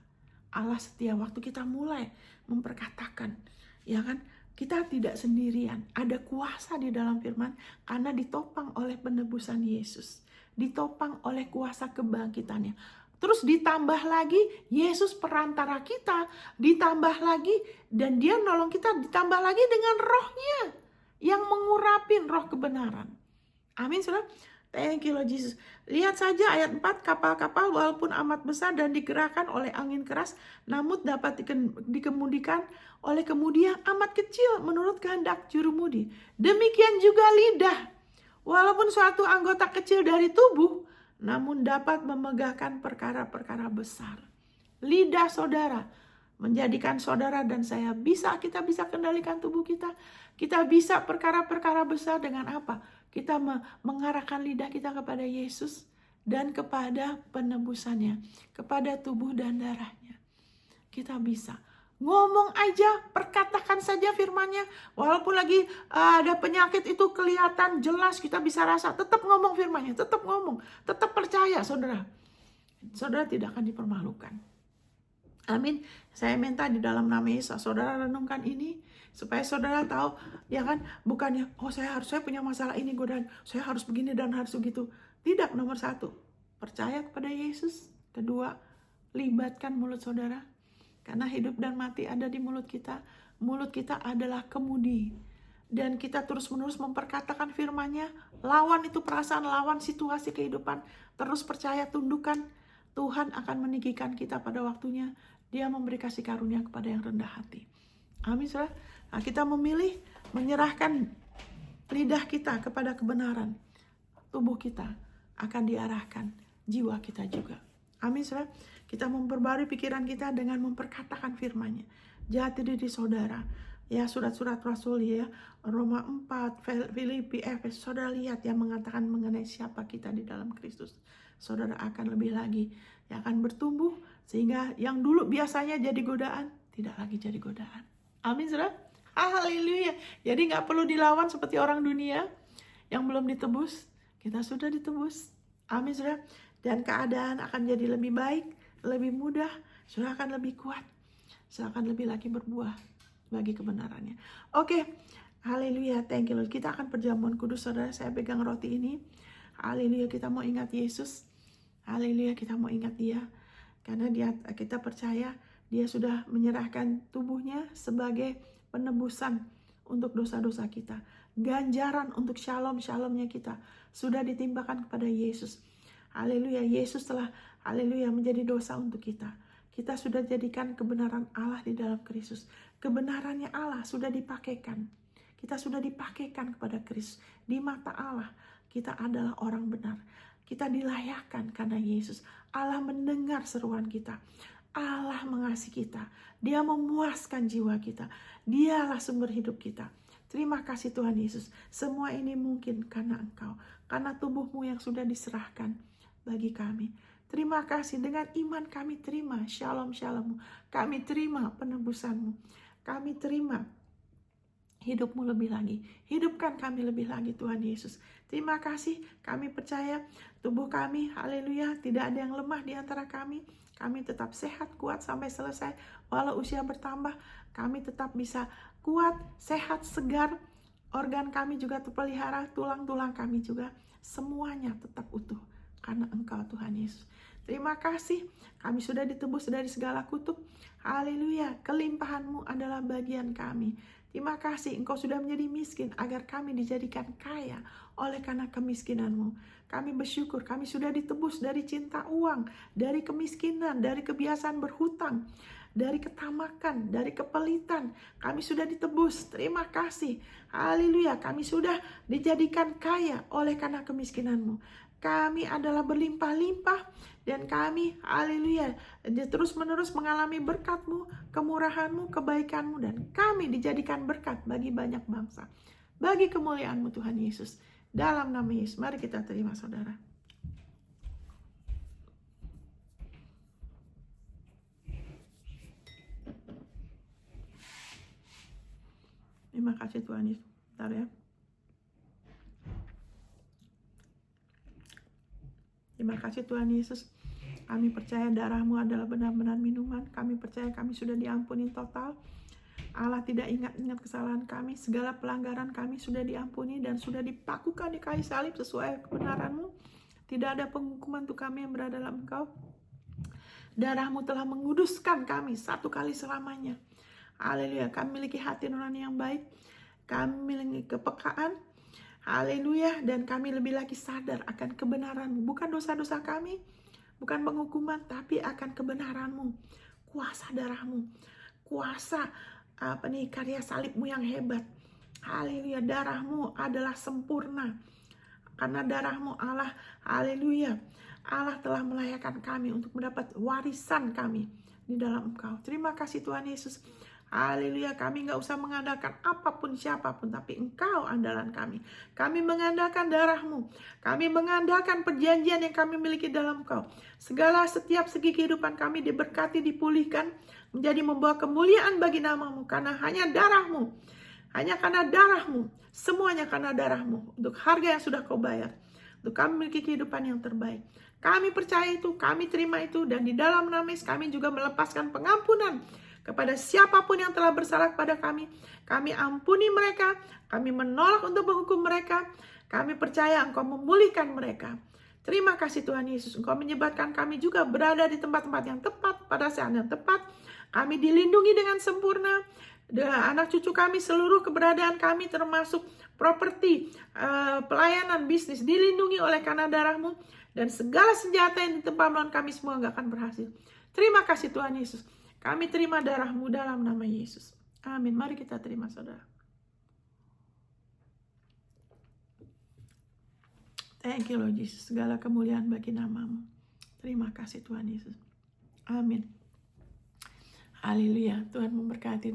Allah setia waktu kita mulai memperkatakan, ya kan? Kita tidak sendirian, ada kuasa di dalam firman karena ditopang oleh penebusan Yesus, ditopang oleh kuasa kebangkitannya. Terus ditambah lagi Yesus perantara kita, ditambah lagi dan Dia nolong kita, ditambah lagi dengan rohnya yang mengurapin roh kebenaran. Amin, saudara. Thank you Lord Jesus. Lihat saja ayat 4, kapal-kapal walaupun amat besar dan digerakkan oleh angin keras, namun dapat dikemudikan oleh kemudi yang amat kecil menurut kehendak jurumudi. Demikian juga lidah, walaupun suatu anggota kecil dari tubuh, namun dapat memegahkan perkara-perkara besar. Lidah saudara menjadikan saudara dan saya kita bisa kendalikan tubuh kita. Kita bisa perkara-perkara besar dengan apa? Kita mengarahkan lidah kita kepada Yesus dan kepada penebusannya, kepada tubuh dan darahnya. Kita bisa ngomong aja, perkatakan saja firman-Nya. Walaupun lagi ada penyakit itu kelihatan jelas, kita bisa rasa, tetap ngomong firman-Nya, tetap ngomong, tetap percaya saudara. Saudara tidak akan dipermalukan. Amin. Saya minta di dalam nama Yesus saudara renungkan ini supaya saudara tahu, ya kan, bukannya saya punya masalah ini, godaan, saya harus begini dan harus begitu. Tidak, nomor 1, percaya kepada Yesus. Kedua, libatkan mulut saudara. Karena hidup dan mati ada di mulut kita. Mulut kita adalah kemudi. Dan kita terus-menerus memperkatakan firman-Nya, lawan itu perasaan, lawan situasi kehidupan. Terus percaya, tundukkan. Tuhan akan meninggikan kita pada waktunya. Dia memberi kasih karunia kepada yang rendah hati. Amin, saudara. Nah, kita memilih menyerahkan lidah kita kepada kebenaran. Tubuh kita akan diarahkan, jiwa kita juga. Amin, saudara. Kita memperbarui pikiran kita dengan memperkatakan firman-Nya. Jati diri saudara. Ya, surat-surat Rasul ya, Roma 4, Filipi, Efesus. Saudara lihat yang mengatakan mengenai siapa kita di dalam Kristus. Saudara akan lebih lagi yang akan bertumbuh sehingga yang dulu biasanya jadi godaan tidak lagi jadi godaan. Amin, saudara. Haleluya. Jadi gak perlu dilawan seperti orang dunia yang belum ditebus. Kita sudah ditebus. Amin, saudara. Dan keadaan akan jadi lebih baik, lebih mudah. Saudara akan lebih kuat. Saudara akan lebih lagi berbuah bagi kebenarannya. Oke. Haleluya. Thank you Lord. Kita akan perjamuan kudus, saudara. Saya pegang roti ini. Haleluya. Kita mau ingat Yesus. Haleluya. Kita mau ingat Dia. Karena kita percaya Dia sudah menyerahkan tubuhnya sebagai penebusan untuk dosa-dosa kita. Ganjaran untuk shalom-shalomnya kita sudah ditimpakan kepada Yesus. Haleluya. Yesus telah haleluya menjadi dosa untuk kita. Kita sudah jadikan kebenaran Allah di dalam Kristus. Kebenarannya Allah sudah dipakaikan. Kita sudah dipakaikan kepada Kristus. Di mata Allah kita adalah orang benar. Kita dilayakkan karena Yesus. Allah mendengar seruan kita. Allah mengasihi kita. Dia memuaskan jiwa kita. Dialah sumber hidup kita. Terima kasih Tuhan Yesus. Semua ini mungkin karena Engkau. Karena tubuhmu yang sudah diserahkan bagi kami. Terima kasih, dengan iman kami terima shalom-shalom-Mu. Kami terima penebusan-Mu. Kami terima hidupmu lebih lagi. Hidupkan kami lebih lagi Tuhan Yesus. Terima kasih, kami percaya tubuh kami, haleluya, tidak ada yang lemah di antara kami. Kami tetap sehat, kuat sampai selesai. Walau usia bertambah, kami tetap bisa kuat, sehat, segar. Organ kami juga terpelihara, tulang-tulang kami juga. Semuanya tetap utuh karena Engkau Tuhan Yesus. Terima kasih, kami sudah ditebus dari segala kutuk. Haleluya, kelimpahan-Mu adalah bagian kami. Terima kasih Engkau sudah menjadi miskin agar kami dijadikan kaya oleh karena kemiskinan-Mu. Kami bersyukur kami sudah ditebus dari cinta uang, dari kemiskinan, dari kebiasaan berhutang, dari ketamakan, dari kepelitan. Kami sudah ditebus. Terima kasih. Haleluya, kami sudah dijadikan kaya oleh karena kemiskinan-Mu. Kami adalah berlimpah-limpah dan kami, haleluya, terus-menerus mengalami berkat-Mu, kemurahan-Mu, kebaikan-Mu, dan kami dijadikan berkat bagi banyak bangsa. Bagi kemuliaan-Mu Tuhan Yesus. Dalam nama Yesus, mari kita terima saudara. Terima kasih Tuhan Yesus. Bentar ya. Terima kasih Tuhan Yesus. Kami percaya darah-Mu adalah benar-benar minuman. Kami percaya kami sudah diampuni total. Allah tidak ingat-ingat kesalahan kami. Segala pelanggaran kami sudah diampuni dan sudah dipakukan di kayu salib sesuai kebenaran-Mu. Tidak ada penghukuman untuk kami yang berada dalam Engkau. Darah-Mu telah menguduskan kami satu kali selamanya. Haleluya. Kami memiliki hati nurani yang baik. Kami memiliki kepekaan. Haleluya. Dan kami lebih lagi sadar akan kebenaran-Mu. Bukan dosa-dosa kami, bukan penghukuman, tapi akan kebenaran-Mu. Kuasa darah-Mu. Kuasa karya salib-Mu yang hebat. Haleluya. Darah-Mu adalah sempurna. Karena darah-Mu Allah, haleluya, Allah telah melayakan kami untuk mendapat warisan kami di dalam Engkau. Terima kasih Tuhan Yesus. Haleluya, kami gak usah mengandalkan apapun siapapun, tapi Engkau andalan kami. Kami mengandalkan darah-Mu. Kami mengandalkan perjanjian yang kami miliki dalam Engkau. Setiap segi kehidupan kami diberkati, dipulihkan, menjadi membawa kemuliaan bagi nama-Mu. Karena hanya darah-Mu, hanya karena darah-Mu, semuanya karena darah-Mu. Untuk harga yang sudah Kau bayar, untuk kami memiliki kehidupan yang terbaik. Kami percaya itu, kami terima itu, dan di dalam nama Yesus kami juga melepaskan pengampunan kepada siapapun yang telah bersalah kepada kami. Kami ampuni mereka, kami menolak untuk menghukum mereka. Kami percaya Engkau memulihkan mereka. Terima kasih Tuhan Yesus. Engkau menyebabkan kami juga berada di tempat-tempat yang tepat, pada saat yang tepat. Kami dilindungi dengan sempurna. Anak cucu kami, seluruh keberadaan kami termasuk properti, pelayanan, bisnis, dilindungi oleh karena darah-Mu. Dan segala senjata yang ditempa melawan kami semua gak akan berhasil. Terima kasih Tuhan Yesus. Kami terima darah-Mu dalam nama Yesus. Amin. Mari kita terima saudara. Thank you Lord Jesus. Segala kemuliaan bagi nama-Mu. Terima kasih Tuhan Yesus. Amin. Haleluya. Tuhan memberkati.